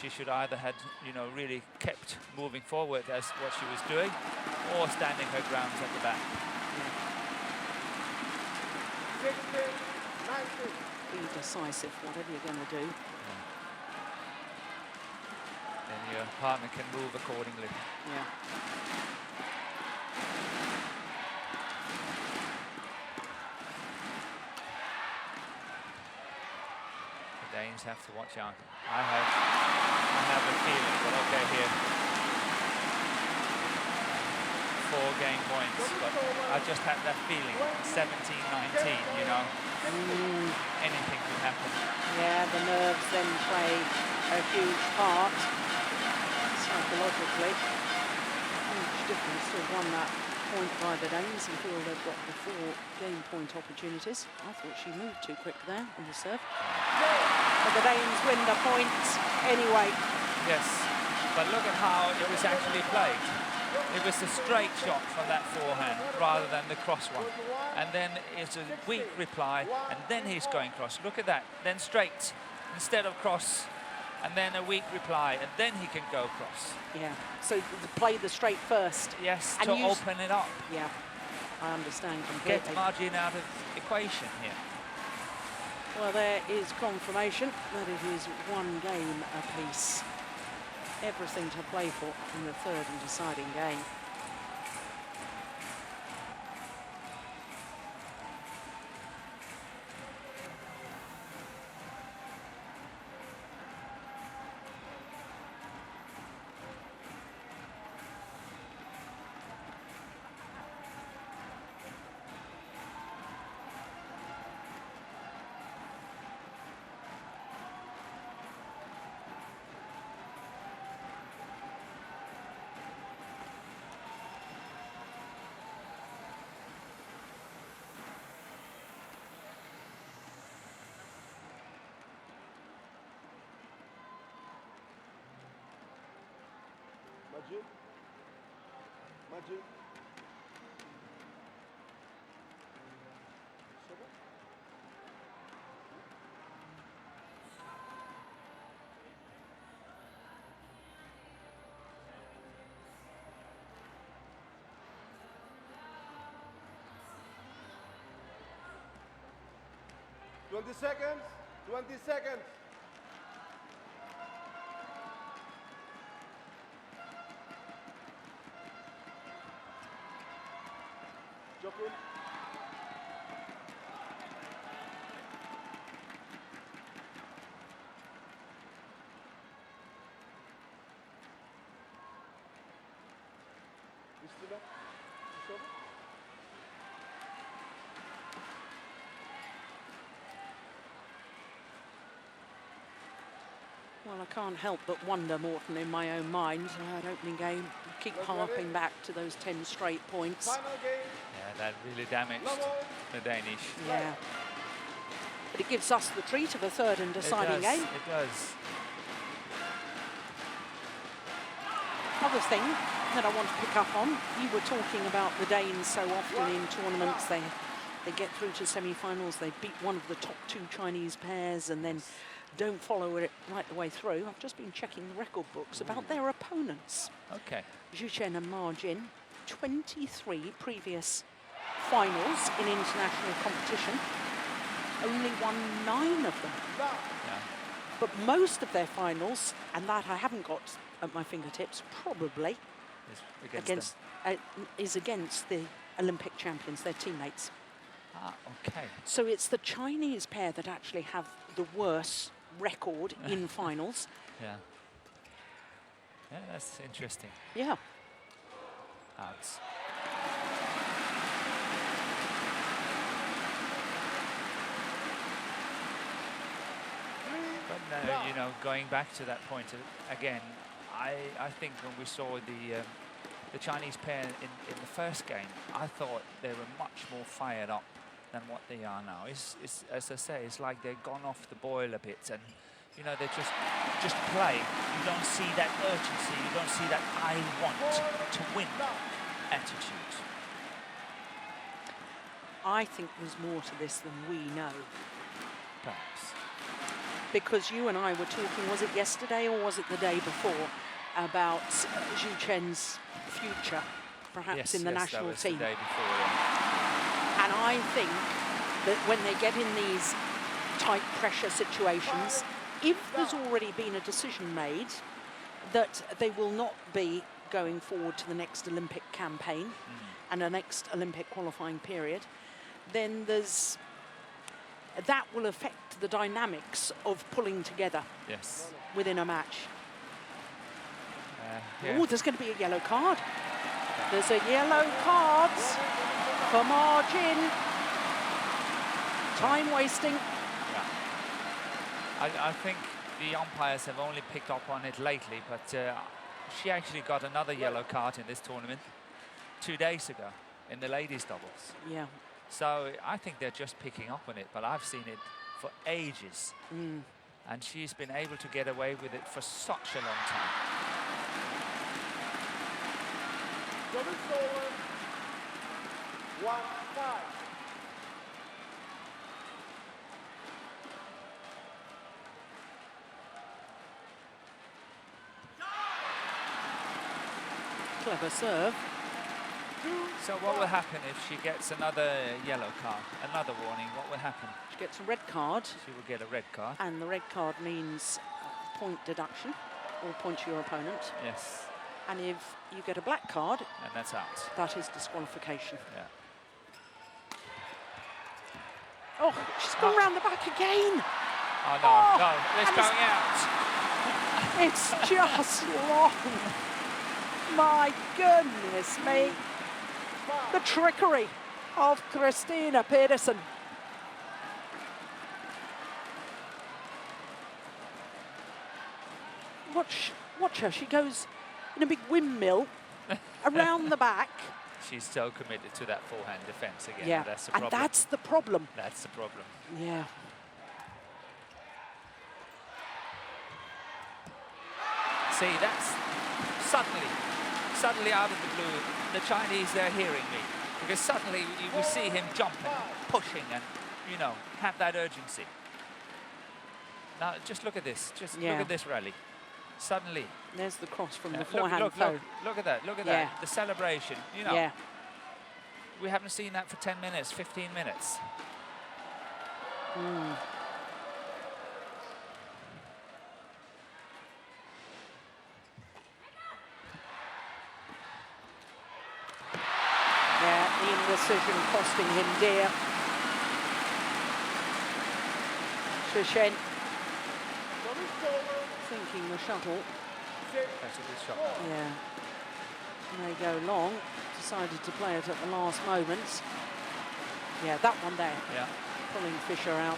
She should either had, you know, really kept moving forward as what she was doing, or standing her ground at the back. Be decisive, whatever you're going to do. Then your partner can move accordingly. Yeah. The Danes have to watch out. I have a feeling, but okay, here 4 game points, but I just had that feeling. 17-19, you know. Anything can happen. Yeah, the nerves then play a huge part psychologically. Huge difference to have won that point by the Danes and feel they've got the 4 game point opportunities. I thought she moved too quick there on the serve. But the Danes win the point anyway. Yes, but look at how it was actually played. It was a straight shot from that forehand rather than the cross one. And then it's a weak reply, and then he's going cross. Look at that, then straight instead of cross, and then a weak reply, and then he can go cross. Yeah, so play the straight first. Yes, and to open it up. Yeah, I understand completely. Get margin out of equation here. Well, there is confirmation that it is 1 game apiece. Everything to play for in the third and deciding game. Magic. Twenty seconds. 20 seconds. Joking. Christina, it's over? Well, I can't help but wonder, Morten, in my own mind, that opening game, keep harping back to those 10 straight points. Final game. Yeah, that really damaged the Danish. Yeah. But it gives us the treat of a third and deciding game. It does. Other thing that I want to pick up on, you were talking about the Danes so often in tournaments. They get through to semi-finals, they beat one of the top 2 Chinese pairs, and then don't follow it right the way through. I've just been checking the record books about their opponents. Okay. Zhu Chen and Ma Jin, 23 previous finals in international competition. Only won 9 of them. Yeah. But most of their finals, and that I haven't got at my fingertips, probably is against the Olympic champions, their teammates. Ah, okay. So it's the Chinese pair that actually have the worst record in finals. Yeah. Yeah, that's interesting. Yeah. Outs. But you know, going back to that point again, I think when we saw the Chinese pair in the first game, I thought they were much more fired up than what they are now. It's as I say, it's like they've gone off the boil a bit, and you know, they just play. You don't see that urgency. You don't see that I want to win attitude. I think there's more to this than we know. Perhaps. Because you and I were talking, was it yesterday or was it the day before, about Zhu Chen's future, perhaps in the national that was team. The day before, yeah. And I think that when they get in these tight pressure situations, if there's already been a decision made that they will not be going forward to the next Olympic campaign and the next Olympic qualifying period, then that will affect the dynamics of pulling together within a match. Yeah. Oh, there's going to be a yellow card. There's a yellow card for Ma Jin. Time wasting. Yeah. I think the umpires have only picked up on it lately, but she actually got another yellow card in this tournament 2 days ago in the ladies' doubles. Yeah. So I think they're just picking up on it, but I've seen it for ages. And she's been able to get away with it for such a long time. Clever serve. So what will happen if she gets another yellow card, another warning? What will happen? She gets a red card. She will get a red card. And the red card means point deduction, or point to your opponent. Yes. And if you get a black card, and that's out. That is disqualification. Yeah. Oh, she's gone round the back again. Oh no, no, it's going out. It's just long. My goodness me. The trickery of Christina Pedersen. Watch her. She goes in a big windmill around the back. She's so committed to that forehand defense again. Yeah, that's the problem. And that's the problem. That's the problem. Yeah. See, that's suddenly out of the blue, the Chinese, they're hearing me. Because suddenly we see him jumping, pushing, and, you know, have that urgency. Now, just look at this. Just look at this rally. Suddenly. There's the cross from the forehand. Look at that. Look at that. The celebration, you know. Yeah. We haven't seen that for 10 minutes, 15 minutes. Yeah, the indecision costing him dear. Zhu Chen thinking the shuttle. That's a good shot. Yeah. May go long. Decided to play it at the last moment. Yeah, that one there. Yeah. Pulling Fischer out.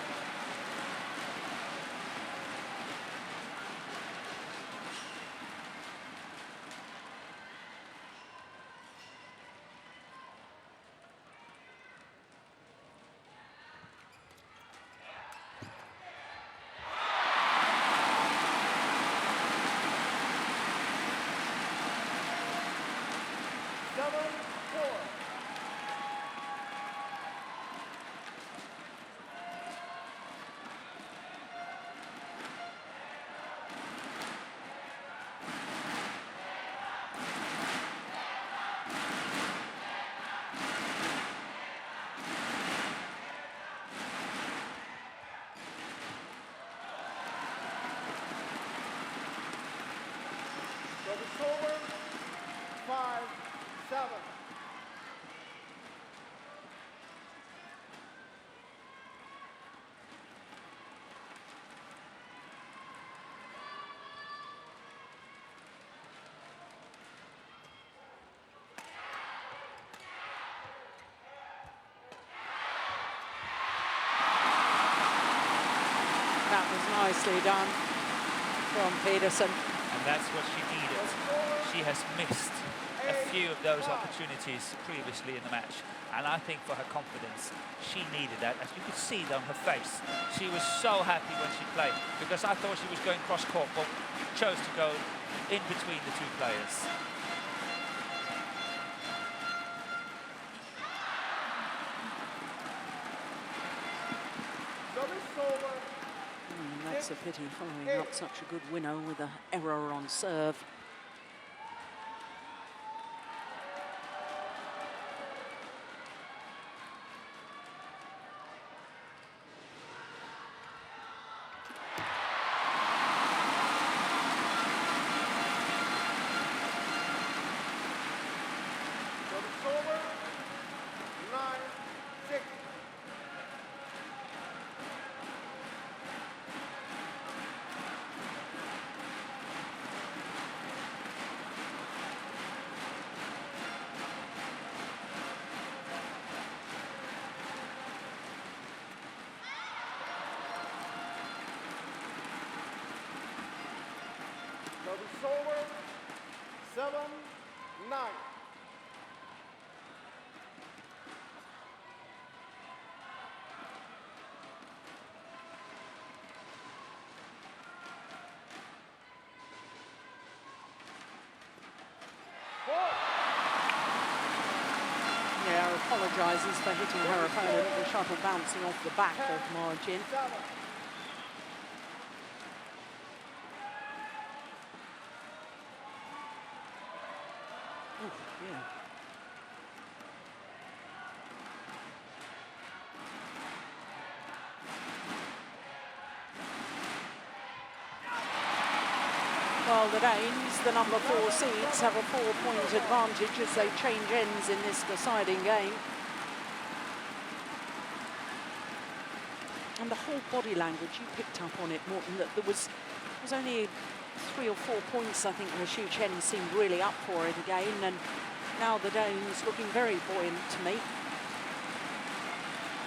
Nicely done from Pedersen. And that's what she needed. She has missed a few of those opportunities previously in the match. And I think for her confidence, she needed that. As you could see on her face, she was so happy when she played, because I thought she was going cross-court, but chose to go in between the two players. That's a pity, following up such a good winner with an error on serve. Service over, 7-9. Yeah, apologises for hitting her opponent, the shuttle bouncing off the back of Margin. Yeah. Well, the Danes, the number 4 seeds, have a 4-point advantage as they change ends in this deciding game. And the whole body language, you picked up on it, Morten, that there was only 3 or 4 points, I think, where Xu Chen seemed really up for it again, and now the Danes looking very buoyant to me.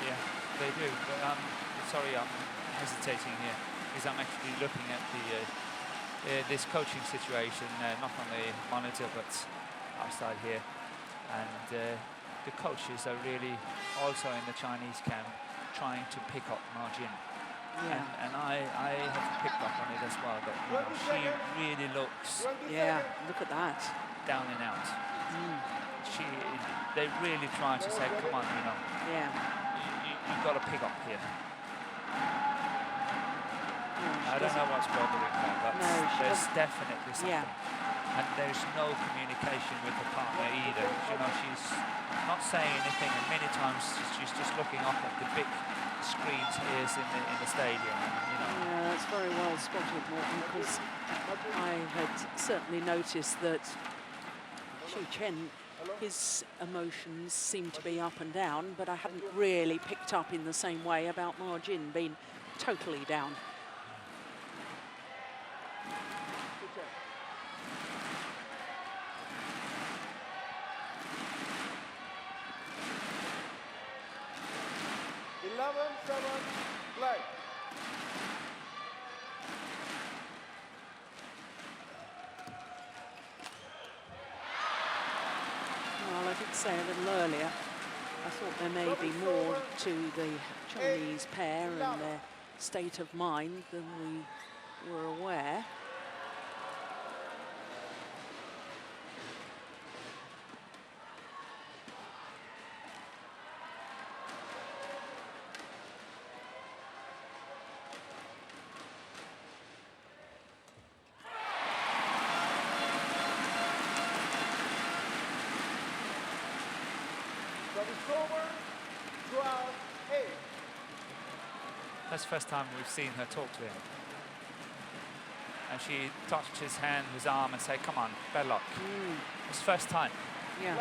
Yeah, they do. But sorry, I'm hesitating here, because I'm actually looking at this coaching situation, not on the monitor, but outside here. And the coaches are really also in the Chinese camp trying to pick up Margin. Yeah. And I have picked up on it as well, that you know, she really looks Look at that. down and out. They really try to say, come on, you know, you've got to pick up here. I don't know what's bothering her, but there's definitely something. Yeah. And there's no communication with her partner either. You know, she's not saying anything, and many times she's just looking up at the big screens here in the stadium. You know. Yeah, that's very well spotted, Morten, because I had certainly noticed that Xu Chen, his emotions seem to be up and down, but I hadn't really picked up in the same way about Margin being totally down. Play. Well, I did say a little earlier, I thought there may be more to the Chinese pair and their state of mind than we were aware. That's the first time we've seen her talk to him. And she touched his hand, his arm, and said, come on, better luck. It's the first time. Yeah.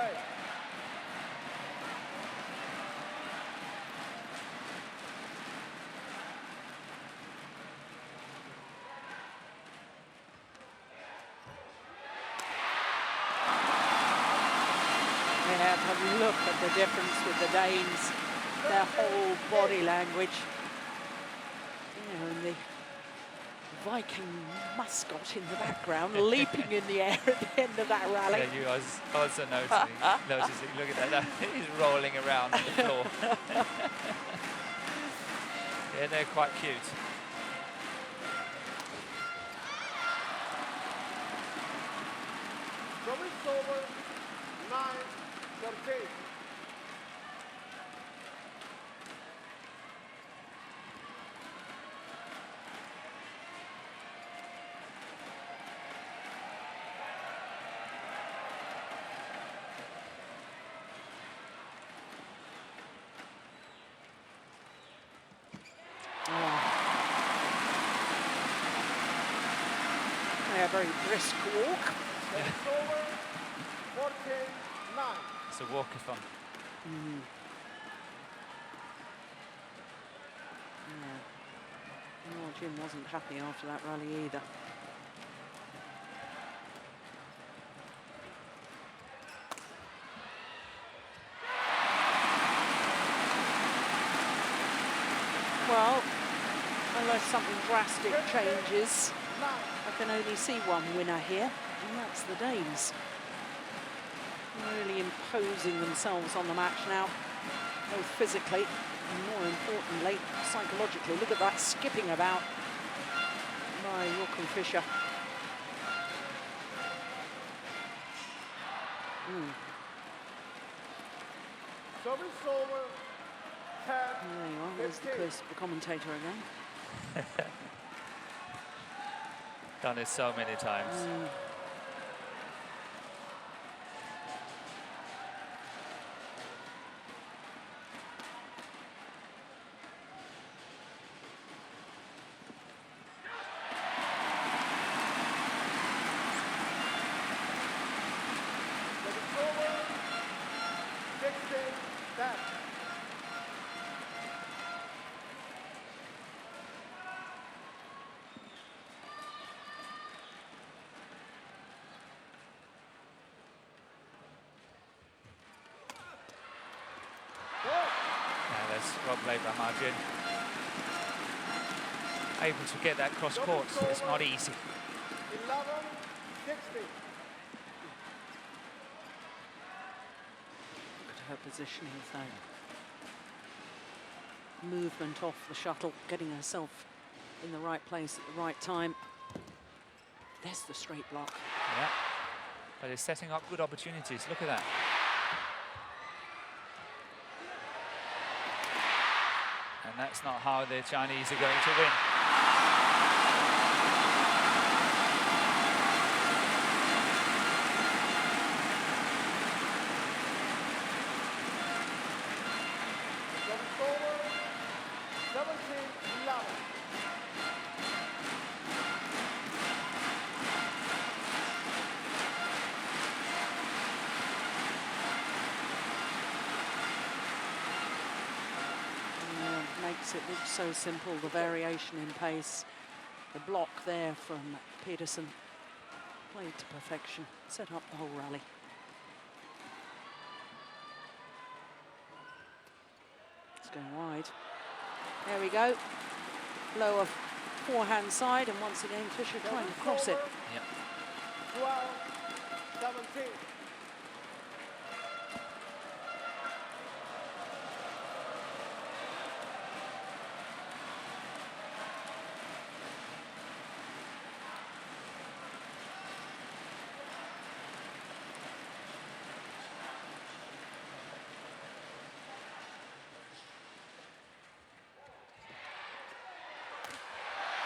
Have a look at the difference with the Danes, their whole body language. You know, and the Viking mascot in the background, leaping in the air at the end of that rally. Yeah, you also noticing. Look at that. He's rolling around on the floor. Yeah, they're quite cute. Service over, 9-13. Yeah, very brisk walk. Service over, 14-9. It's a walkathon. Yeah. Well, Jim wasn't happy after that rally either. Well, unless something drastic changes, I can only see one winner here, and that's the Danes. Really imposing themselves on the match now, both physically and, more importantly, psychologically. Look at that skipping about by Jochen Fischer. Service over, 10. There you are, there's the commentator again. Done it so many times. Service over, 16-10. Yeah, that's well played by Margin. Able to get that cross court, it's not easy. 11-16. Look at her positioning though. Movement off the shuttle, getting herself in the right place at the right time. There's the straight block. Yeah, but it's setting up good opportunities. Look at that. And that's not how the Chinese are going to win. Service over, 17-11. Makes it look so simple, the variation in pace. The block there from Pedersen, played to perfection, set up the whole rally. It's going wide. There we go. Lower forehand side, and once again Fischer trying to cross it. Yep. 12-17.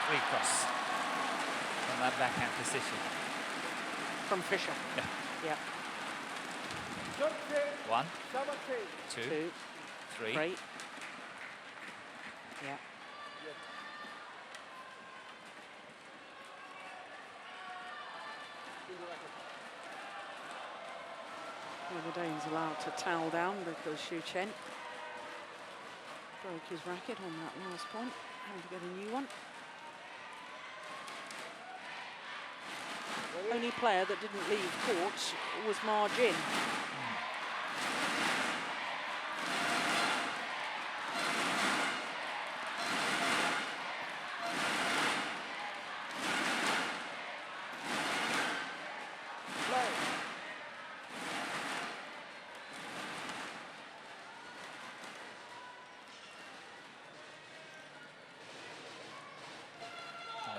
Free cross from that backhand position. From Fischer. Yeah. Yeah. 1, 17. 2, 3. Great. Yeah. Well, the Danes allowed to towel down because Xu Chen broke his racket on that last point. Had to get a new one. Only player that didn't leave court was Ma Jin.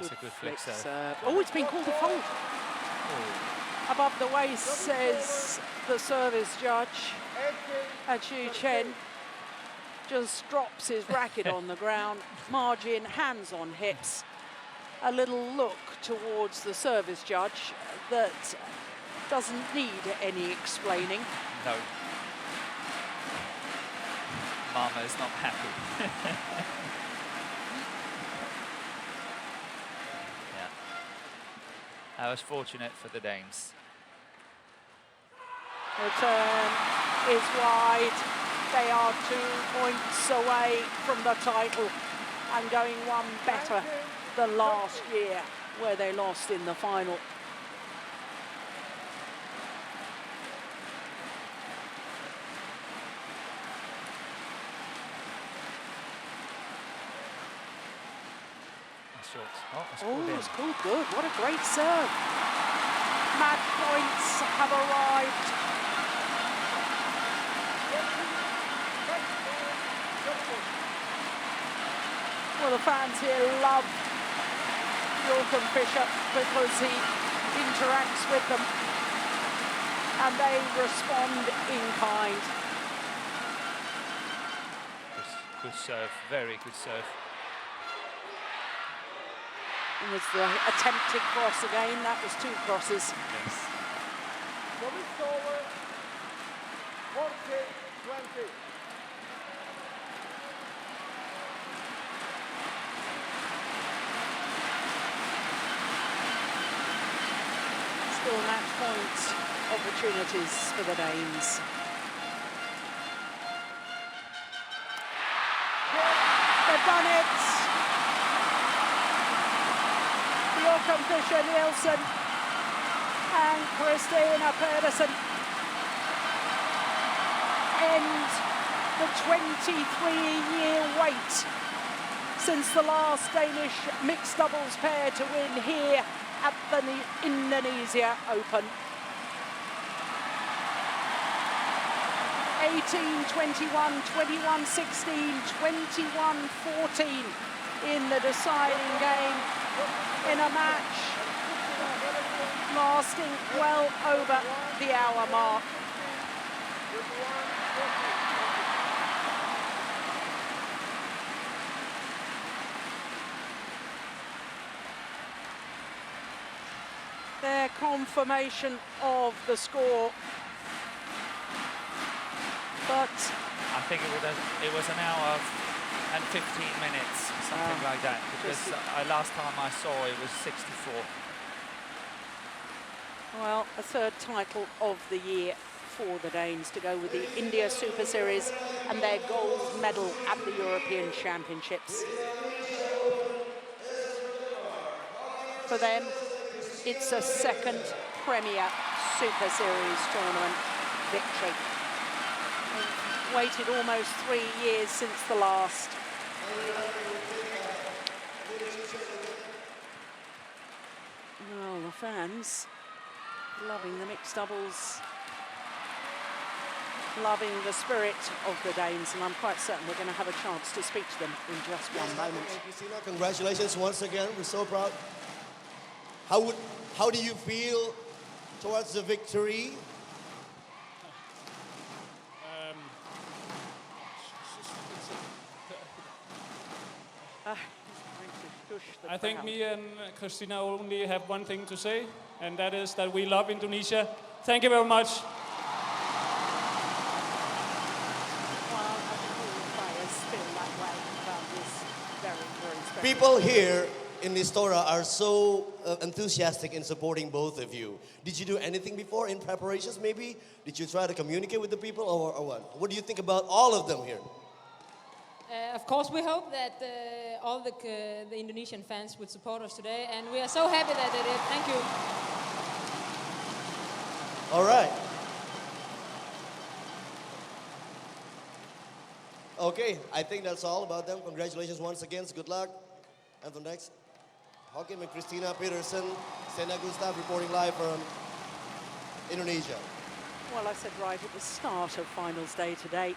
That's a good flick serve. Oh, it's been called a fault. Oh. Above the waist, says the service judge. Chu Chen just drops his racket on the ground, margin, hands on hips. A little look towards the service judge that doesn't need any explaining. No. Mama is not happy. Yeah. That was fortunate for the Danes. The turn is wide. They are 2 points away from the title and going one better than last year, where they lost in the final. Oh, it's called good. What a great serve. Match points have arrived. Well, the fans here love Joachim Fischer because he interacts with them and they respond in kind. Good serve, very good serve. And there's the attempted cross again. That was 2 crosses. Yes. Service over. 40-20. Still match point opportunities for the Danes. They've done it. Joachim Fischer Nielsen and Pedersen end the 23-year wait since the last Danish mixed doubles pair to win here at the Indonesia Open. 18-21, 21-16, 21-14 in the deciding game in a match lasting well over the hour mark. Their confirmation of the score, but I think it was an hour and 15 minutes, something like that, because last time I saw it was 64. Well, a 3rd title of the year for the Danes to go with the India Super Series and their gold medal at the European Championships. For them, it's a 2nd Premier Super Series tournament victory. They've waited almost 3 years since the last. Well, the fans loving the mixed doubles, loving the spirit of the Danes, and I'm quite certain we're going to have a chance to speak to them in just one moment. Christina, congratulations once again. We're so proud. How do you feel towards the victory? I think me and Christina only have one thing to say, and that is that we love Indonesia. Thank you very much. Well, I think all the players feel that way about this very, very special. People here in Listora are so enthusiastic in supporting both of you. Did you do anything before in preparations maybe? Did you try to communicate with the people or what? What do you think about all of them here? Of course, we hope that all the Indonesian fans would support us today, and we are so happy that they did. Thank you. All right. Okay, I think that's all about them. Congratulations once again. Good luck. And for next, Joachim and Christina Pedersen, Stena Gustav reporting live from Indonesia. Well, I said right at the start of finals day today.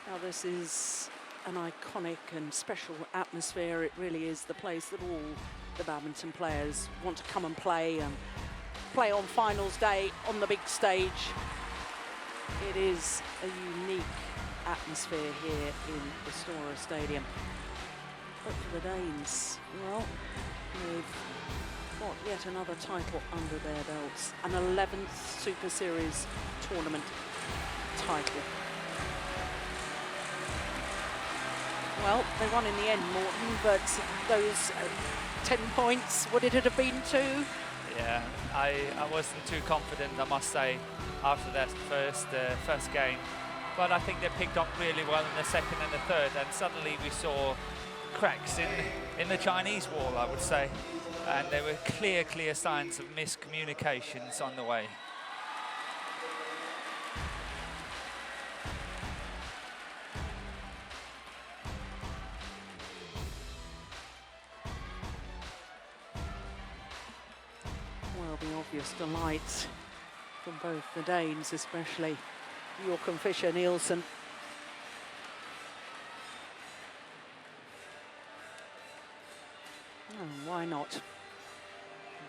Now this is an iconic and special atmosphere. It really is the place that all the badminton players want to come and play on finals day on the big stage. It is a unique atmosphere here in the Stora Stadium. But for the Danes, well, they've got yet another title under their belts, an 11th Super Series tournament title. Well, they won in the end, Morten, but those 10 points, would it have been 2? Yeah, I wasn't too confident, I must say, after that first game. But I think they picked up really well in the second and the third, and suddenly we saw cracks in the Chinese wall, I would say. And there were clear signs of miscommunications on the way. Well, the obvious delight from both the Danes, especially Joachim Fischer Nielsen. Oh, why not?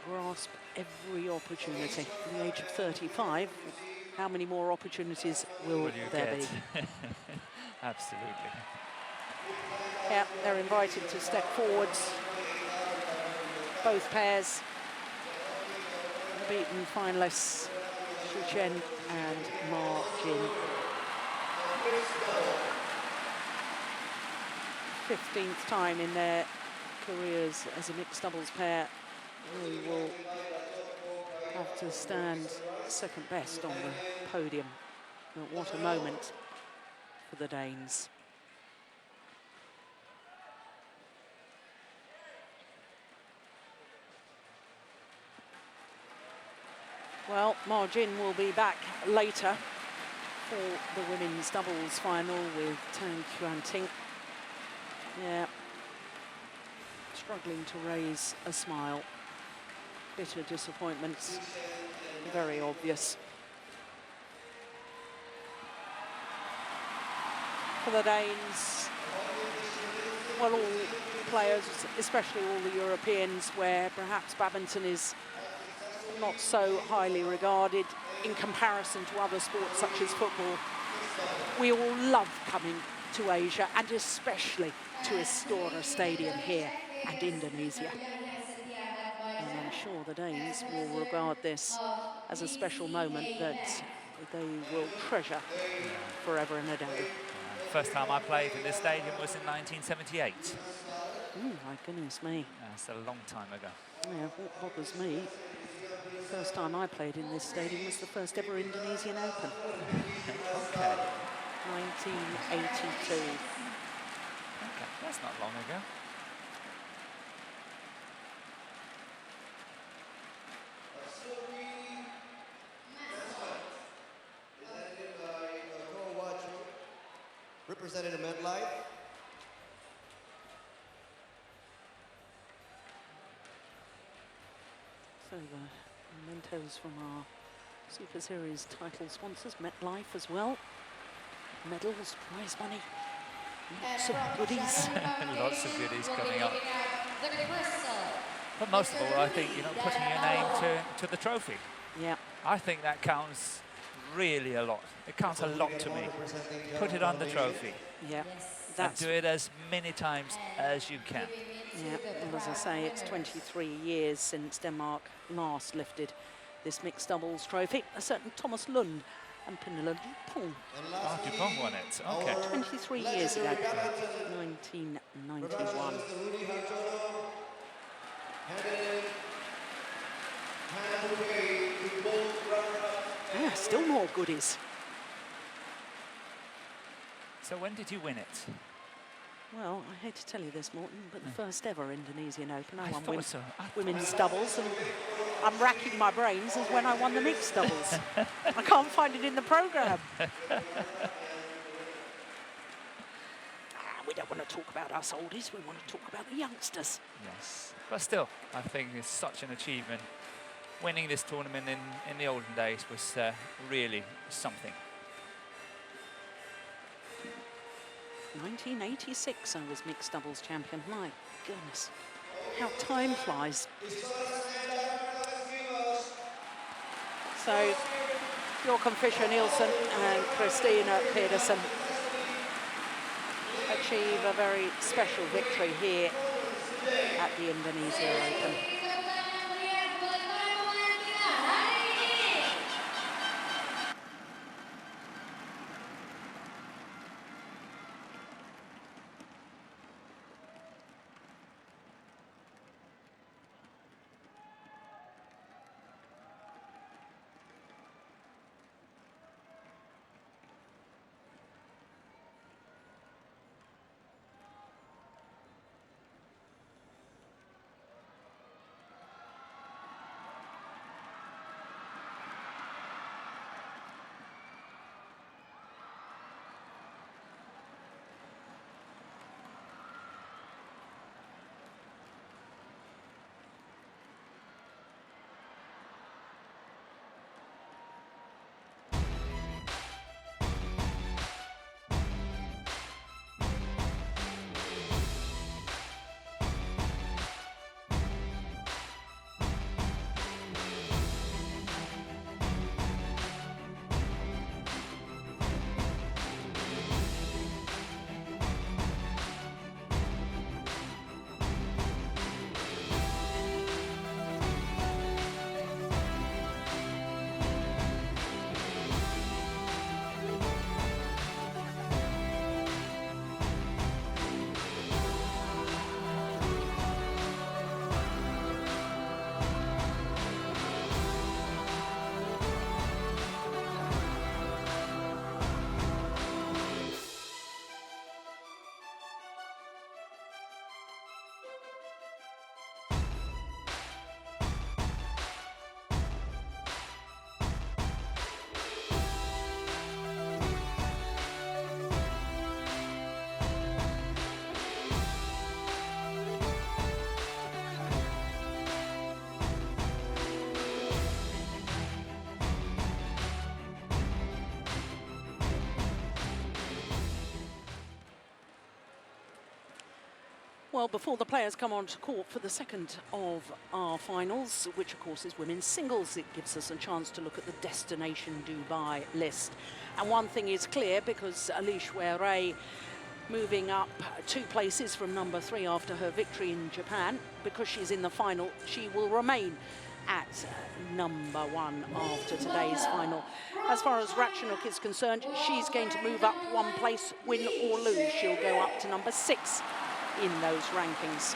Grasp every opportunity. At the age of 35, how many more opportunities will there be? Absolutely. Yeah, they're invited to step forwards. Both pairs. The beaten finalists, Shu Chen and Ma Jin. 15th time in their careers as a mixed doubles pair. They will have to stand second best on the podium. But what a moment for the Danes. Well, Ma Jin will be back later for the women's doubles final with Tang Xuanting. Yeah, struggling to raise a smile. Bitter disappointments, very obvious. For the Danes, well, all players, especially all the Europeans, where perhaps badminton is not so highly regarded in comparison to other sports such as football. We all love coming to Asia, and especially to Stora Stadium here and Indonesia. And I'm sure the Danes will regard this as a special moment that they will treasure forever and a day. First time I played in this stadium was in 1978. My goodness me. That's a long time ago. Yeah, what bothers me, first time I played in this stadium was the first ever Indonesian Open. Okay. 1982. Okay, that's not long ago. Representing MetLife. So the mementos from our Super Series title sponsors, MetLife as well. Medals, prize money, lots of goodies. Lots of goodies coming up. But most of all, I think, you know, putting your name to the trophy. Yeah. I think that counts really a lot. It counts a lot to me. Put it on the trophy. Yeah. And do it as many times as you can. Yeah, well, as I say, it's 23 years since Denmark last lifted this mixed doubles trophy. A certain Thomas Lund and Pernille Dupont. Oh, Dupont won it. Okay. 23 years ago, 1991. Yeah, still more goodies. So when did you win it? Well, I hate to tell you this, Morten, but the first ever Indonesian Open, I won thought so. women's doubles, and I'm racking my brains as when I won the mixed doubles. I can't find it in the programme. We don't want to talk about us oldies, we want to talk about the youngsters. Yes, but still, I think it's such an achievement. Winning this tournament in the olden days was really something. 1986, I was mixed doubles champion. My goodness. How time flies. So, Jochen Fischer Nielsen and Christina Pedersen achieve a very special victory here at the Indonesia Open. Well, before the players come onto court for the second of our finals, which of course is women's singles, it gives us a chance to look at the Destination Dubai list. And one thing is clear, because Alish Were moving up 2 places from number 3 after her victory in Japan, because she's in the final, she will remain at number 1 after today's final. As far as Ratchanok is concerned, she's going to move up 1 place, win or lose. She'll go up to number 6 in those rankings.